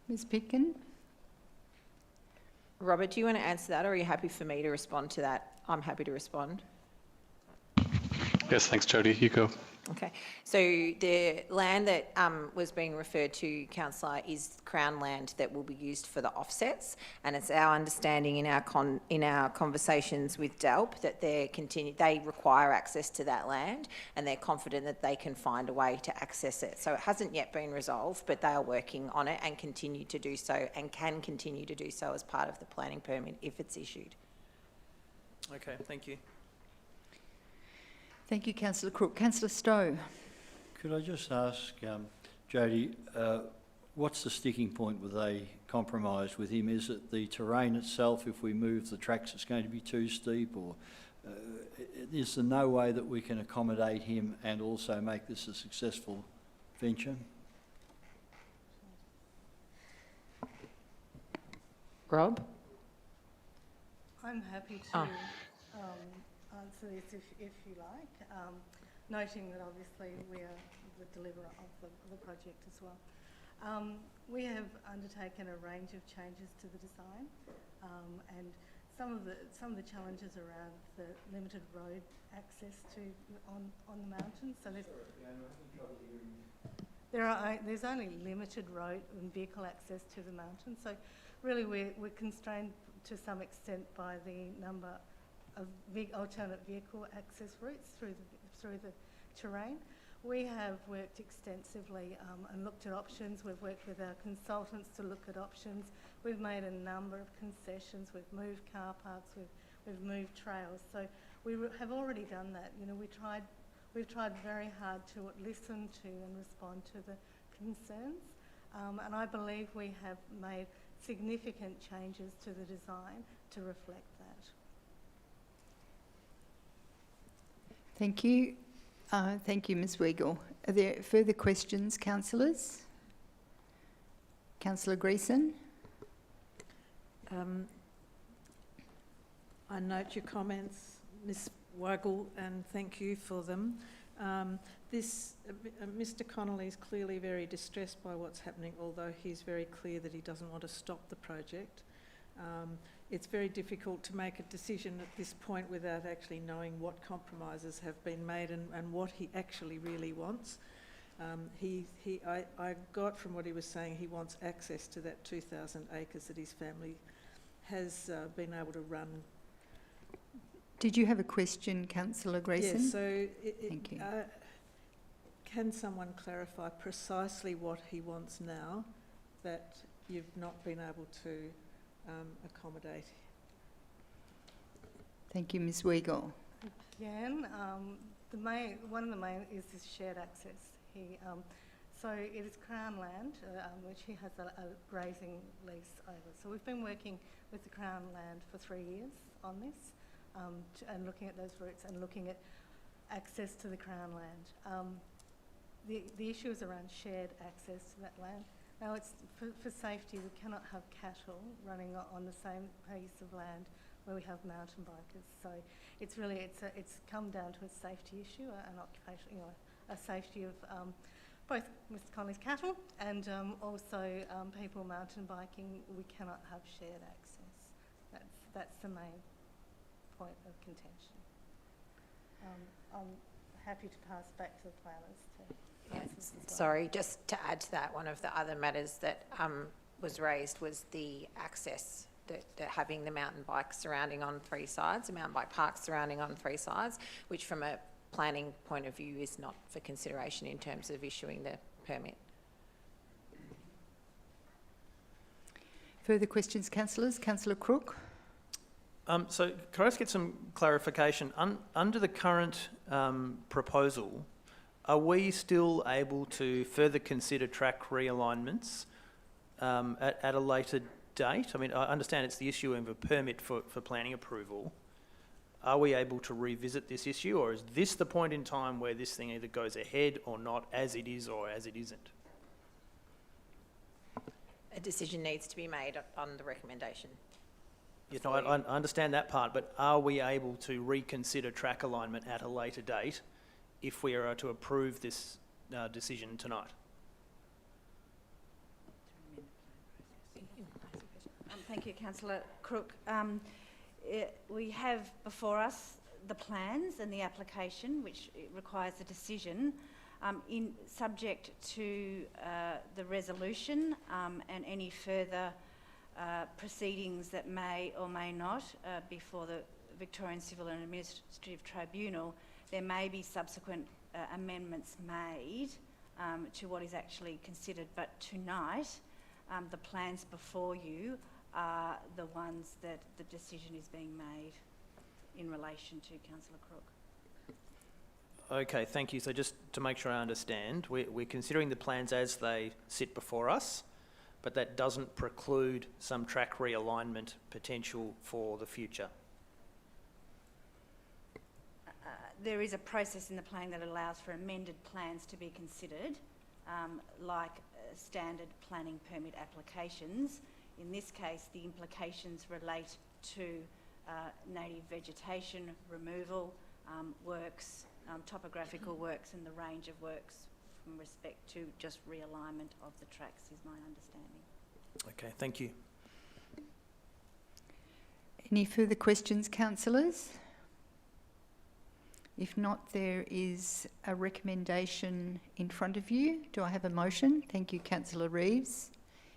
Ms Pitkin. Robert, do you want to answer that, or are you happy for me to respond to that? I'm happy to respond. Yes, thanks, Jody. You go. Okay, so the land that was being referred to, Councillor, is Crown land that will be used for the offsets, and it's our understanding in our conversations with DELP that they require access to that land, and they're confident that they can find a way to access it. So it hasn't yet been resolved, but they are working on it and continue to do so, and can continue to do so as part of the planning permit if it's issued. Okay, thank you. Thank you, Councillor Crook. Councillor Stowe. Could I just ask, Jody, what's the sticking point with a compromise with him? Is it the terrain itself? If we move the tracks, it's going to be too steep, or is there no way that we can accommodate him and also make this a successful venture? Rob? I'm happy to answer this if you like, noting that obviously we are the deliverer of the project as well. We have undertaken a range of changes to the design, and some of the challenges around the limited road access on the mountain. So there's only limited road and vehicle access to the mountain. So really we're constrained to some extent by the number of alternate vehicle access routes through the terrain. We have worked extensively and looked at options. We've worked with our consultants to look at options. We've made a number of concessions. We've moved car parks. We've moved trails. So we have already done that. You know, we've tried very hard to listen to and respond to the concerns. And I believe we have made significant changes to the design to reflect that. Thank you. Thank you, Ms Weigel. Are there further questions, councillors? Councillor Greeson. I note your comments, Ms Weigel, and thank you for them. Mr Connolly is clearly very distressed by what's happening, although he's very clear that he doesn't want to stop the project. It's very difficult to make a decision at this point without actually knowing what compromises have been made and what he actually really wants. I got from what he was saying, he wants access to that 2,000 acres that his family has been able to run. Did you have a question, Councillor Greeson? Yes, so thank you. Can someone clarify precisely what he wants now that you've not been able to accommodate? Thank you, Ms Weigel. Again, one of the main is this shared access. So it is Crown land, which he has a grazing lease over. So we've been working with the Crown land for 3 years on this, and looking at those routes and looking at access to the Crown land. The issue is around shared access to that land. Now, it's for safety, we cannot have cattle running on the same piece of land where we have mountain bikers. So it's come down to a safety issue, an occupation, a safety of both Mr Connolly's cattle and also people mountain biking. We cannot have shared access. That's the main point of contention. I'm happy to pass back to the planners to. Yes, sorry, just to add to that, one of the other matters that was raised was the access, having the mountain bike surrounding on 3 sides, the mountain bike park surrounding on 3 sides, which from a planning point of view is not for consideration in terms of issuing the permit. Further questions, councillors? Councillor Crook? So can I just get some clarification? Under the current proposal, are we still able to further consider track realignments at a later date? I mean, I understand it's the issue of a permit for planning approval. Are we able to revisit this issue, or is this the point in time where this thing either goes ahead or not, as it is or as it isn't? A decision needs to be made on the recommendation. Yes, no, I understand that part, but are we able to reconsider track alignment at a later date if we are to approve this decision tonight? Thank you, Councillor Crook. We have before us the plans and the application, which requires a decision, subject to the resolution and any further proceedings that may or may not before the Victorian Civil and Administrative Tribunal. There may be subsequent amendments made to what is actually considered, but tonight the plans before you are the ones that the decision is being made in relation to, Councillor Crook. Okay, thank you. So just to make sure I understand, we're considering the plans as they sit before us, but that doesn't preclude some track realignment potential for the future. There is a process in the plan that allows for amended plans to be considered, like standard planning permit applications. In this case, the implications relate to native vegetation removal works, topographical works, and the range of works from respect to just realignment of the tracks is my understanding. Okay, thank you. Any further questions, councillors? If not, there is a recommendation in front of you. Do I have a motion? Thank you, Councillor Reeves.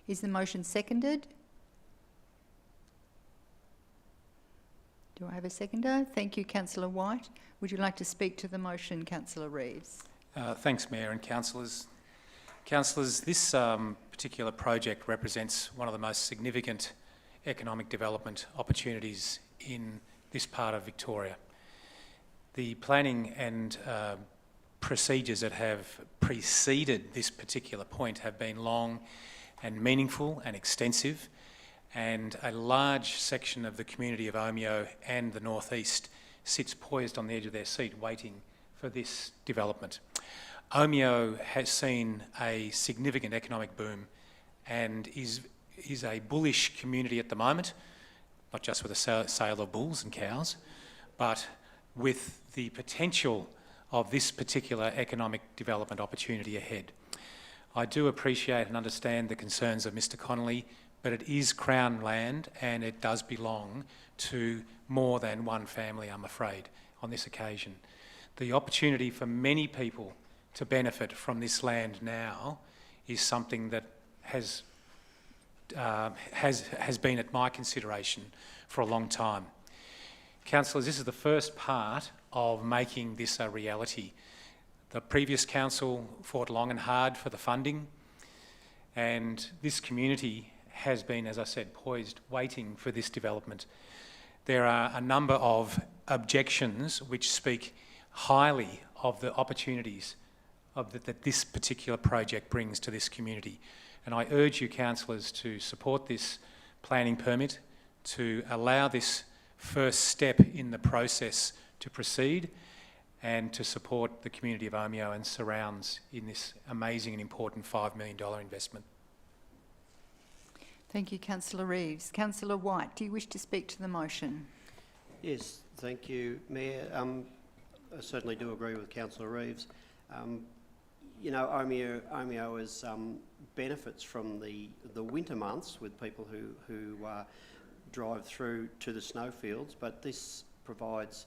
Is the motion seconded? Do I have a seconder? Thank you, Councillor White. Would you like to speak to the motion, Councillor Reeves? Thanks, Mayor and councillors. Councillors, this particular project represents one of the most significant economic development opportunities in this part of Victoria. The planning and procedures that have preceded this particular point have been long and meaningful and extensive, and a large section of the community of Omeo and the northeast sits poised on the edge of their seat waiting for this development. Omeo has seen a significant economic boom and is a bullish community at the moment, not just with the sale of bulls and cows, but with the potential of this particular economic development opportunity ahead. I do appreciate and understand the concerns of Mr Connolly, but it is Crown land and it does belong to more than one family, I'm afraid, on this occasion. The opportunity for many people to benefit from this land now is something that has been at my consideration for a long time. Councillors, this is the first part of making this a reality. The previous council fought long and hard for the funding, and this community has been, as I said, poised, waiting for this development. There are a number of objections which speak highly of the opportunities that this particular project brings to this community. And I urge you, councillors, to support this planning permit, to allow this first step in the process to proceed, and to support the community of Omeo and surrounds in this amazing and important $5 million investment. Thank you, Councillor Reeves. Councillor White, do you wish to speak to the motion? Yes, thank you, Mayor. I certainly do agree with Councillor Reeves. You know, Omeo is, benefits from the winter months with people who drive through to the snowfields, but this provides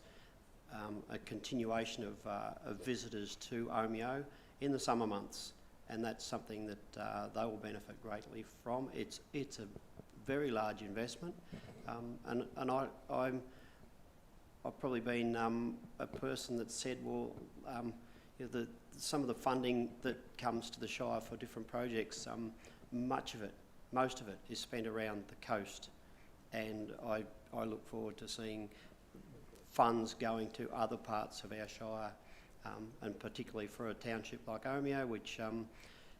a continuation of visitors to Omeo in the summer months, and that's something that they will benefit greatly from. It's a very large investment, and I'm I've probably been a person that said, well, you know, some of the funding that comes to the Shire for different projects, most of it is spent around the coast, and I look forward to seeing funds going to other parts of our Shire, and particularly for a township like Omeo, which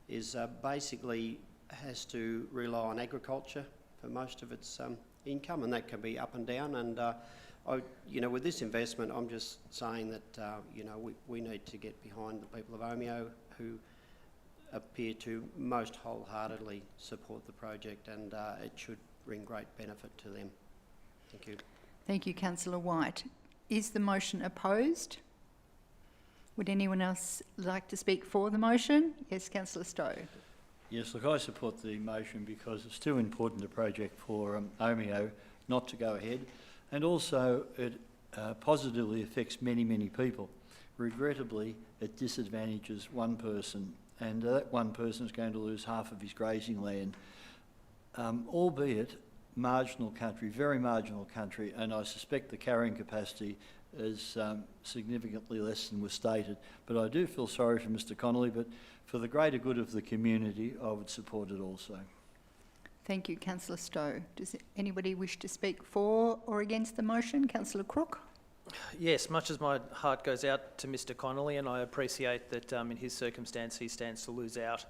is basically has to rely on agriculture for most of its income, and that can be up and down. And you know, with this investment, I'm just saying that you know, we need to get behind the people of Omeo, who appear to most wholeheartedly support the project, and it should bring great benefit to them. Thank you. Thank you, Councillor White. Is the motion opposed? Would anyone else like to speak for the motion? Yes, Councillor Stowe. Yes, look, I support the motion because it's too important a project for Omeo not to go ahead, and also it positively affects many, many people. Regrettably, it disadvantages one person, and that one person is going to lose half of his grazing land, albeit marginal country, very marginal country, and I suspect the carrying capacity is significantly less than was stated. But I do feel sorry for Mr Connolly, but for the greater good of the community, I would support it also. Thank you, Councillor Stowe. Does anybody wish to speak for or against the motion? Councillor Crook? Yes, much as my heart goes out to Mr Connolly, and I appreciate that in his circumstance he stands to lose out,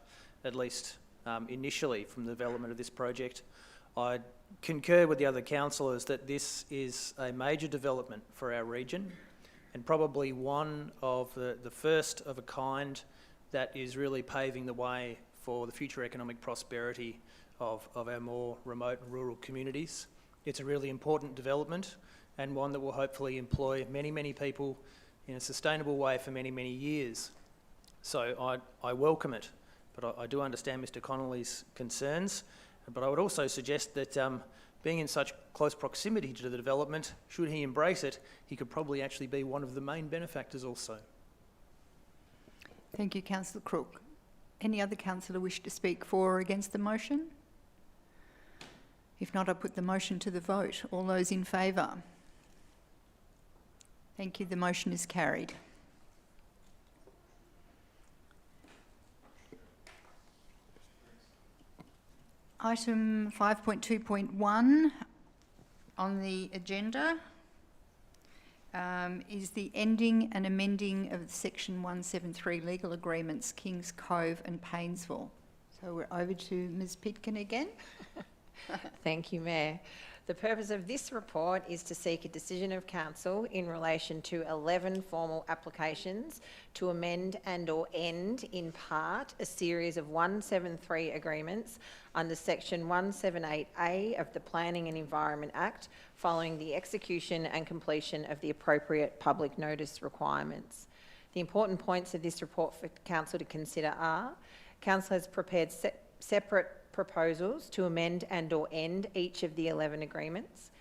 at least initially, from the development of this project, I concur with the other councillors that this is a major development for our region, and probably one of the first of a kind that is really paving the way for the future economic prosperity of our more remote and rural communities. It's a really important development, and one that will hopefully employ many, many people in a sustainable way for many, many years. So I welcome it, but I do understand Mr Connolly's concerns. But I would also suggest that being in such close proximity to the development, should he embrace it, he could probably actually be one of the main benefactors also. Thank you, Councillor Crook. Any other councillor wish to speak for or against the motion? If not, I put the motion to the vote. All those in favour? Thank you. The motion is carried. Item 5.2.1 on the agenda is the ending and amending of Section 173 legal agreements, Kings Cove and Paynesville. So we're over to Ms Pitkin again. Thank you, Mayor. The purpose of this report is to seek a decision of council in relation to 11 formal applications to amend and/or end in part a series of 173 agreements under Section 178A of the Planning and Environment Act following the execution and completion of the appropriate public notice requirements. The important points of this report for council to consider are: council has prepared separate proposals to amend and/or end each of the 11 agreements.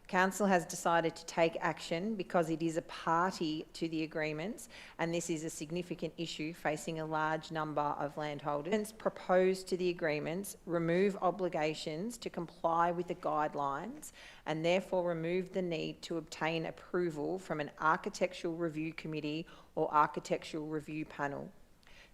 Council has decided to take action because it is a party to the agreements, and this is a significant issue facing a large number of landholders. Proposed to the agreements remove obligations to comply with the guidelines and therefore remove the need to obtain approval from an architectural review committee or architectural review panel.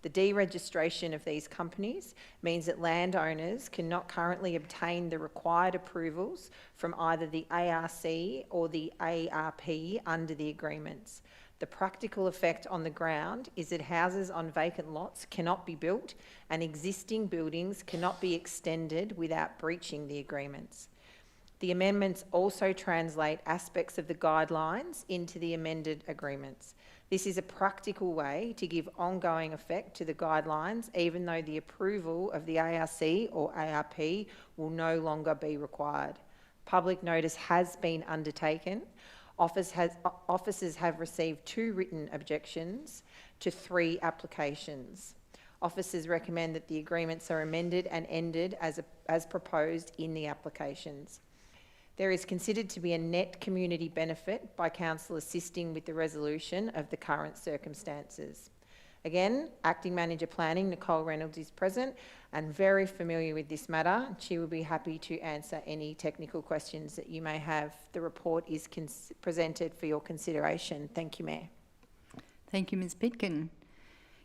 The deregistration of these companies means that landowners cannot currently obtain the required approvals from either the ARC or the ARP under the agreements. The practical effect on the ground is that houses on vacant lots cannot be built and existing buildings cannot be extended without breaching the agreements. The amendments also translate aspects of the guidelines into the amended agreements. This is a practical way to give ongoing effect to the guidelines, even though the approval of the ARC or ARP will no longer be required. Public notice has been undertaken. Officers have received 2 written objections to 3 applications. Officers recommend that the agreements are amended and ended as proposed in the applications. There is considered to be a net community benefit by council assisting with the resolution of the current circumstances. Again, Acting Manager Planning, Nicole Reynolds, is present and very familiar with this matter. She will be happy to answer any technical questions that you may have. The report is presented for your consideration. Thank you, Mayor. Thank you, Ms Pitkin.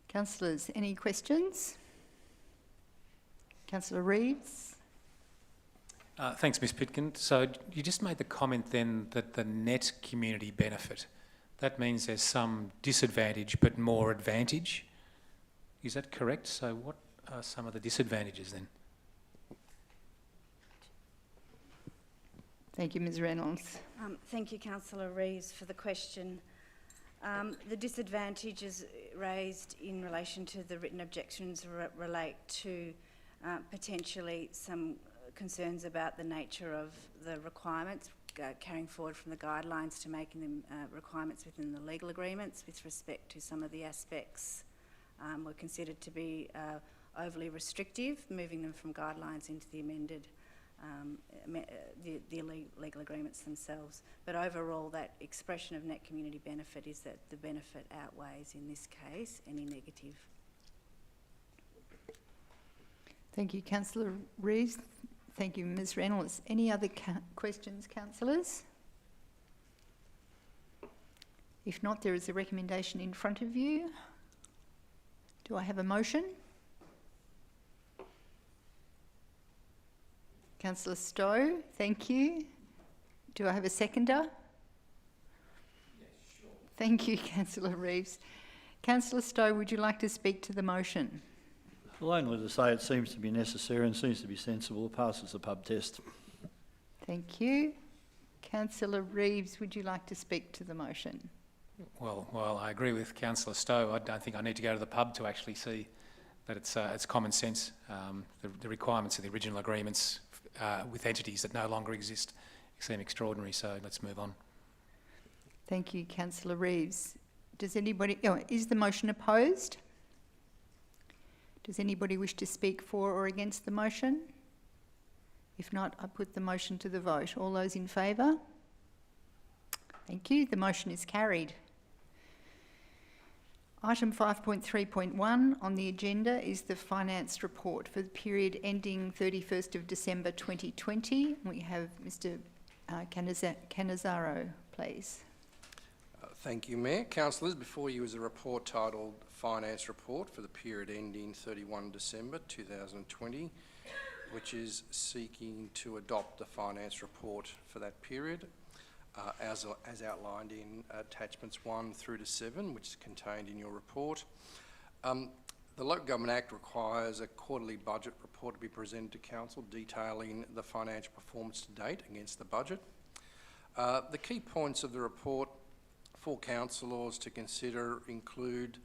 Councillors, any questions? Councillor Reeves? Thanks, Ms Pitkin. So you just made the comment then that the net community benefit, that means there's some disadvantage but more advantage. Is that correct? So what are some of the disadvantages then? Thank you, Ms Reynolds. Thank you, Councillor Reeves, for the question. The disadvantages raised in relation to the written objections relate to potentially some concerns about the nature of the requirements, carrying forward from the guidelines to making them requirements within the legal agreements with respect to some of the aspects were considered to be overly restrictive, moving them from guidelines into the amended the legal agreements themselves. But overall, that expression of net community benefit is that the benefit outweighs, in this case, any negative. Thank you, Councillor Reeves. Thank you, Ms Reynolds. Any other questions, councillors? If not, there is a recommendation in front of you. Do I have a motion? Councillor Stowe, thank you. Do I have a seconder? Yes, sure. Thank you, Councillor Reeves. Councillor Stowe, would you like to speak to the motion? Well, only to say it seems to be necessary and seems to be sensible. It passes the pub test. Thank you. Councillor Reeves, would you like to speak to the motion? Well, I agree with Councillor Stowe. I don't think I need to go to the pub to actually see that it's common sense. The requirements of the original agreements with entities that no longer exist seem extraordinary, so let's move on. Thank you, Councillor Reeves. Does anybody... is the motion opposed? Does anybody wish to speak for or against the motion? If not, I put the motion to the vote. All those in favour? Thank you. The motion is carried. Item 5.3.1 on the agenda is the finance report for the period ending 31st of December 2020. We have Mr Cannizzaro, please. Thank you, Mayor. Councillors, before you is a report titled Finance Report for the period ending 31 December 2020, which is seeking to adopt the finance report for that period, as outlined in attachments 1 through to 7, which is contained in your report. The Local Government Act requires a quarterly budget report to be presented to Council detailing the financial performance to date against the budget. The key points of the report for councillors to consider include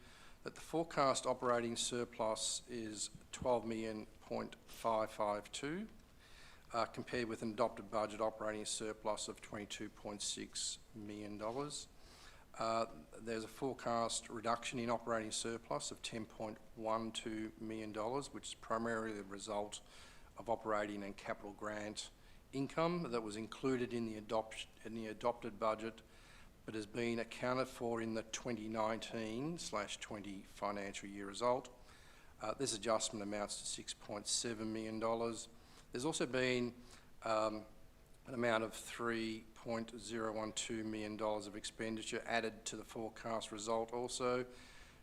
that the forecast operating surplus is $12,552,000, compared with an adopted budget operating surplus of $22.6 million. There's a forecast reduction in operating surplus of $10.12 million, which is primarily the result of operating and capital grant income that was included in the adopted budget, but has been accounted for in the 2019/20 financial year result. This adjustment amounts to $6.7 million. There's also been an amount of $3.012 million of expenditure added to the forecast result, also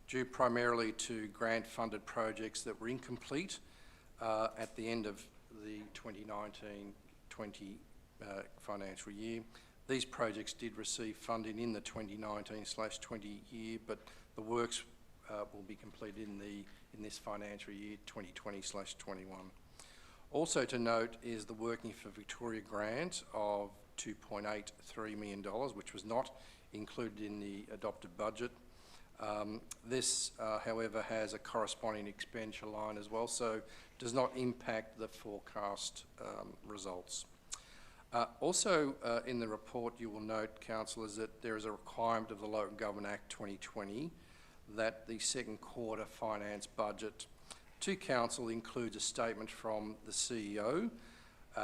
due primarily to grant-funded projects that were incomplete at the end of the 2019/20 financial year. These projects did receive funding in the 2019/20 year, but the works will be completed in this financial year, 2020/21. Also to note is the Working for Victoria grant of $2.83 million, which was not included in the adopted budget. This, however, has a corresponding expenditure line as well, so does not impact the forecast results. Also in the report you will note, councillors, that there is a requirement of the Local Government Act 2020 that the second quarter finance budget to Council includes a statement from the CEO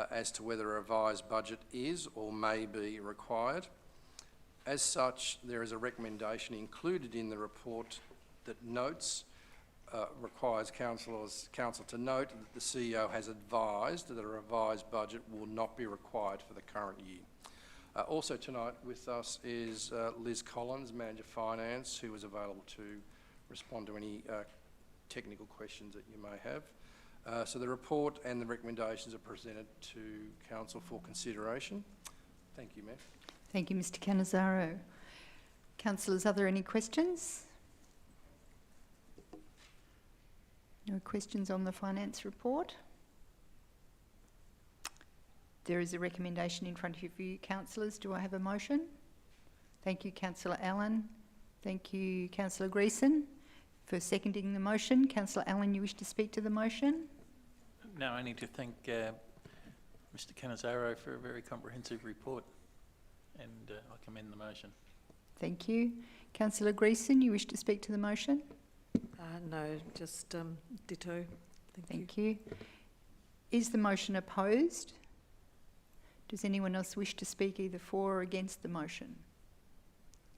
as to whether a revised budget is or may be required. As such, there is a recommendation included in the report that notes, requires council to note that the CEO has advised that a revised budget will not be required for the current year. Also tonight with us is Liz Collins, Manager Finance, who is available to respond to any technical questions that you may have. So the report and the recommendations are presented to council for consideration. Thank you, Mayor. Thank you, Mr Canizzaro. Councillors, are there any questions? No questions on the finance report? There is a recommendation in front of you, councillors. Do I have a motion? Thank you, Councillor Allen. Thank you, Councillor Greason, for seconding the motion. Councillor Allen, you wish to speak to the motion? No, I need to thank Mr Canizzaro for a very comprehensive report, and I commend the motion. Thank you. Councillor Greason, you wish to speak to the motion? No, just ditto. Thank you. Is the motion opposed? Does anyone else wish to speak either for or against the motion?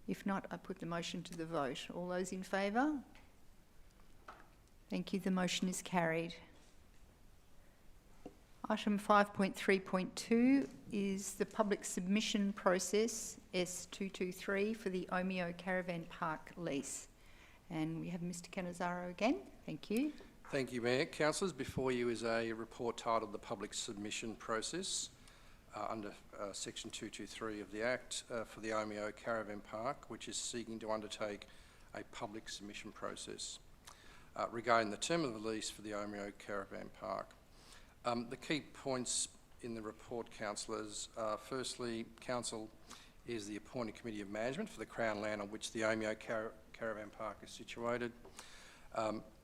If not, I put the motion to the vote. All those in favour? Thank you. The motion is carried. Item 5.3.2 is the public submission process S223 for the Omeo Caravan Park lease. And we have Mr Canizzaro again. Thank you. Thank you, Mayor. Councillors, before you is a report titled The Public Submission Process under Section 223 of the Act for the Omeo Caravan Park, which is seeking to undertake a public submission process regarding the term of the lease for the Omeo Caravan Park. The key points in the report, councillors, firstly, council is the appointed committee of management for the Crown land on which the Omeo Caravan Park is situated.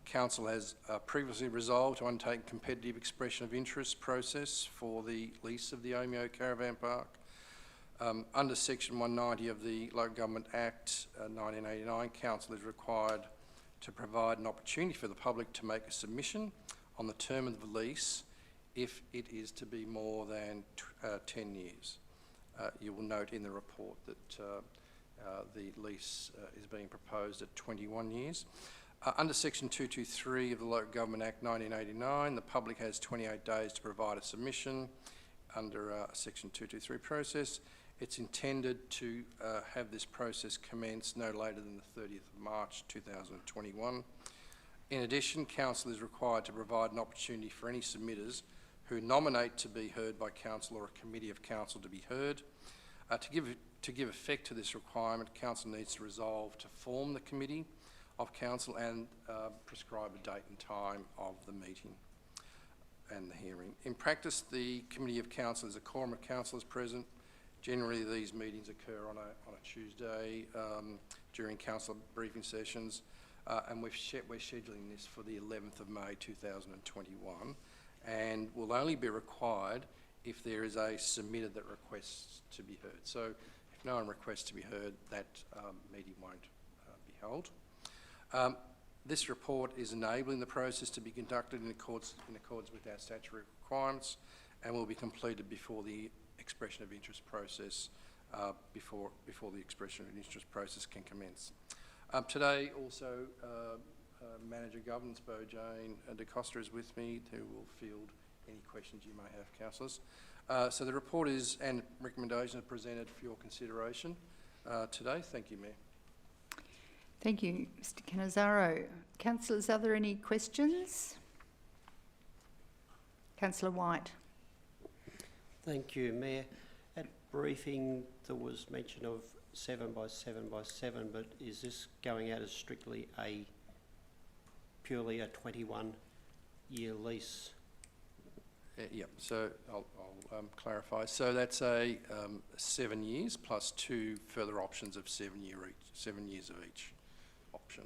Council has previously resolved to undertake a competitive expression of interest process for the lease of the Omeo Caravan Park. Under Section 190 of the Local Government Act 1989, Council is required to provide an opportunity for the public to make a submission on the term of the lease if it is to be more than 10 years. You will note in the report that the lease is being proposed at 21 years. Under Section 223 of the Local Government Act 1989, the public has 28 days to provide a submission under Section 223 process. It's intended to have this process commence no later than the 30th of March 2021. In addition, Council is required to provide an opportunity for any submitters who nominate to be heard by Council or a committee of Council to be heard. To give effect to this requirement, Council needs to resolve to form the committee of Council and prescribe a date and time of the meeting and the hearing. In practice, the Committee of Council is a quorum of councillors present. Generally, these meetings occur on a Tuesday during council briefing sessions, and we're scheduling this for the 11th of May 2021, and will only be required if there is a submitter that requests to be heard. So if no one requests to be heard, that meeting won't be held. This report is enabling the process to be conducted in accordance with our statutory requirements and will be completed before the expression of interest process, before the expression of interest process can commence. Today also Manager Governance Bojane DeCosta is with me, who will field any questions you may have, councillors. So the report is and recommendations are presented for your consideration today. Thank you, Mayor. Thank you, Mr Canizzaro. Councillors, are there any questions? Councillor White. Thank you, Mayor. At briefing, there was mention of 7 by 7 by 7, but is this going out as strictly purely a 21-year lease? Yep, so I'll clarify. So that's a 7 years plus 2 further options of 7 years of each option.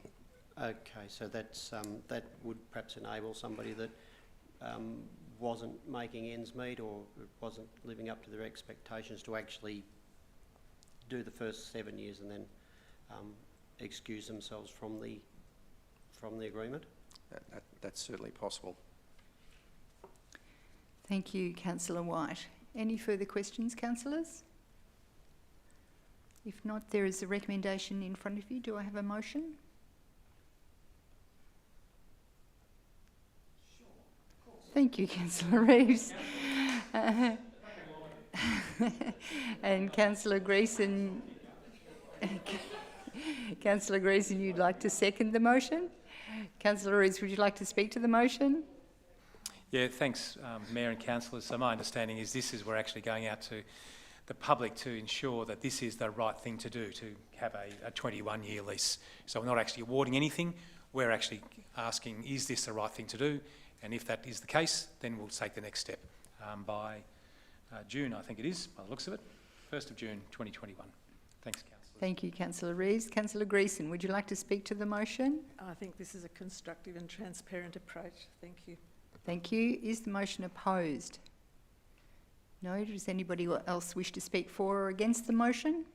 Okay, so that's that would perhaps enable somebody that wasn't making ends meet or wasn't living up to their expectations to actually do the first 7 years and then excuse themselves from the agreement? That's certainly possible. Thank you, Councillor White. Any further questions, councillors? If not, there is a recommendation in front of you. Do I have a motion? Thank you, Councillor Reeves. And Councillor Greason, Councillor Greason, you'd like to second the motion? Councillor Reeves, would you like to speak to the motion? Yeah, thanks, Mayor and councillors. So my understanding is we're actually going out to the public to ensure that this is the right thing to do, to have a 21-year lease. So we're not actually awarding anything, we're actually asking, is this the right thing to do? And if that is the case, then we'll take the next step by June, I think it is, by the looks of it, 1st of June 2021. Thanks, councillors. Thank you, Councillor Reeves. Councillor Greason, would you like to speak to the motion? I think this is a constructive and transparent approach. Thank you. Thank you. Is the motion opposed? No. Does anybody else wish to speak for or against the motion?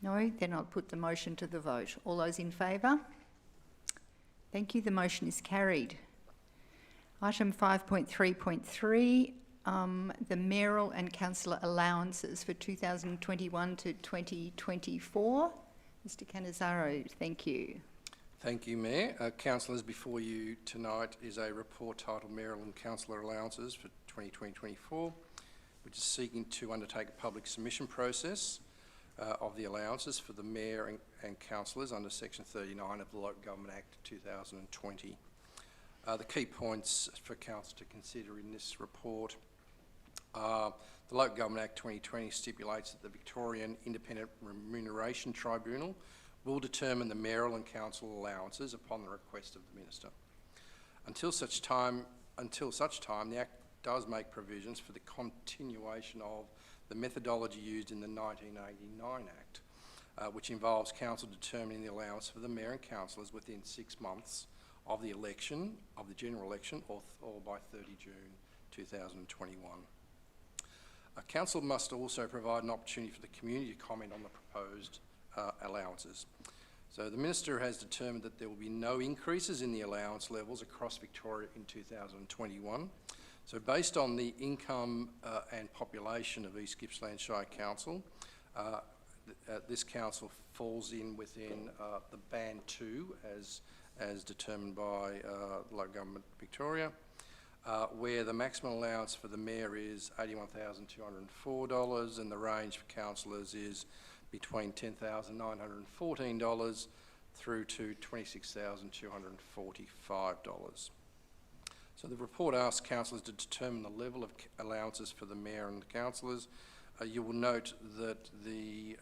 No. Then I'll put the motion to the vote. All those in favour? Thank you. The motion is carried. Item 5.3.3, the mayoral and councillor allowances for 2021 to 2024. Mr Cannizzaro, thank you. Thank you, Mayor. Councillors, before you tonight is a report titled Mayoral and Councillor Allowances for 2020-24, which is seeking to undertake a public submission process of the allowances for the Mayor and councillors under Section 39 of the Local Government Act 2020. The key points for Council to consider in this report are the Local Government Act 2020 stipulates that the Victorian Independent Remuneration Tribunal will determine the mayoral and council allowances upon the request of the Minister. Until such time, the Act does make provisions for the continuation of the methodology used in the 1989 Act, which involves Council determining the allowance for the Mayor and councillors within 6 months of the election, of the general election, or by 30 June 2021. Council must also provide an opportunity for the community to comment on the proposed allowances. So the Minister has determined that there will be no increases in the allowance levels across Victoria in 2021. So based on the income and population of East Gippsland Shire Council, this council falls in within the Band 2 as determined by the Local Government Victoria, where the maximum allowance for the Mayor is $81,204 and the range for councillors is between $10,914 through to $26,245. So the report asks councillors to determine the level of allowances for the Mayor and the councillors. You will note that the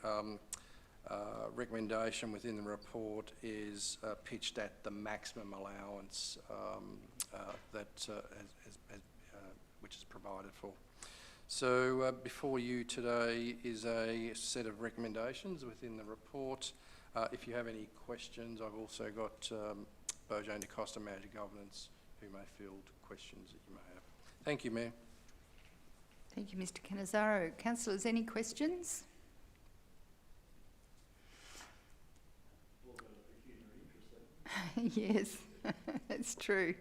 recommendation within the report is pitched at the maximum allowance which is provided for. So before you today is a set of recommendations within the report. If you have any questions, I've also got Bojane DaCosta, Manager Governance, who may field questions that you may have. Thank you, Mayor. Thank you, Mr Cannizzaro. Councillors, any questions? Yes, that's true.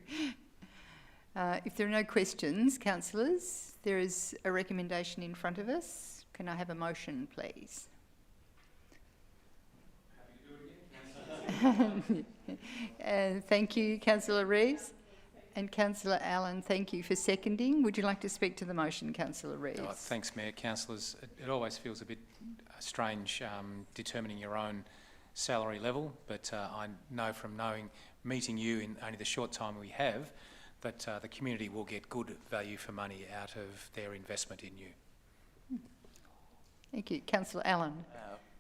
If there are no questions, councillors, there is a recommendation in front of us. Can I have a motion, please? Thank you, Councillor Reeves. And Councillor Allen, thank you for seconding. Would you like to speak to the motion, Councillor Reeves? Thanks, Mayor. Councillors, it always feels a bit strange determining your own salary level, but I know from meeting you in only the short time we have, that the community will get good value for money out of their investment in you. Thank you. Councillor Allen.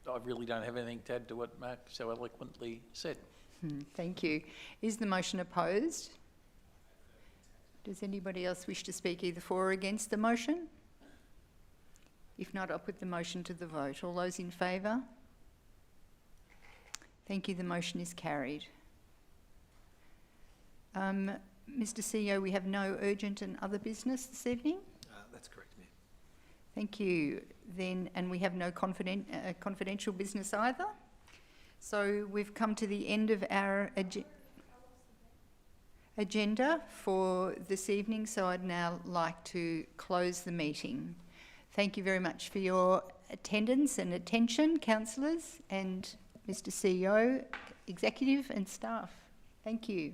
I really don't have anything to add to what Mark so eloquently said. Thank you. Is the motion opposed? Does anybody else wish to speak either for or against the motion? If not, I'll put the motion to the vote. All those in favour? Thank you. The motion is carried. Mr CEO, we have no urgent and other business this evening? That's correct, Mayor. Thank you. Then, and we have no confidential business either. So we've come to the end of our agenda for this evening, so I'd now like to close the meeting. Thank you very much for your attendance and attention, councillors and Mr CEO, executive and staff. Thank you.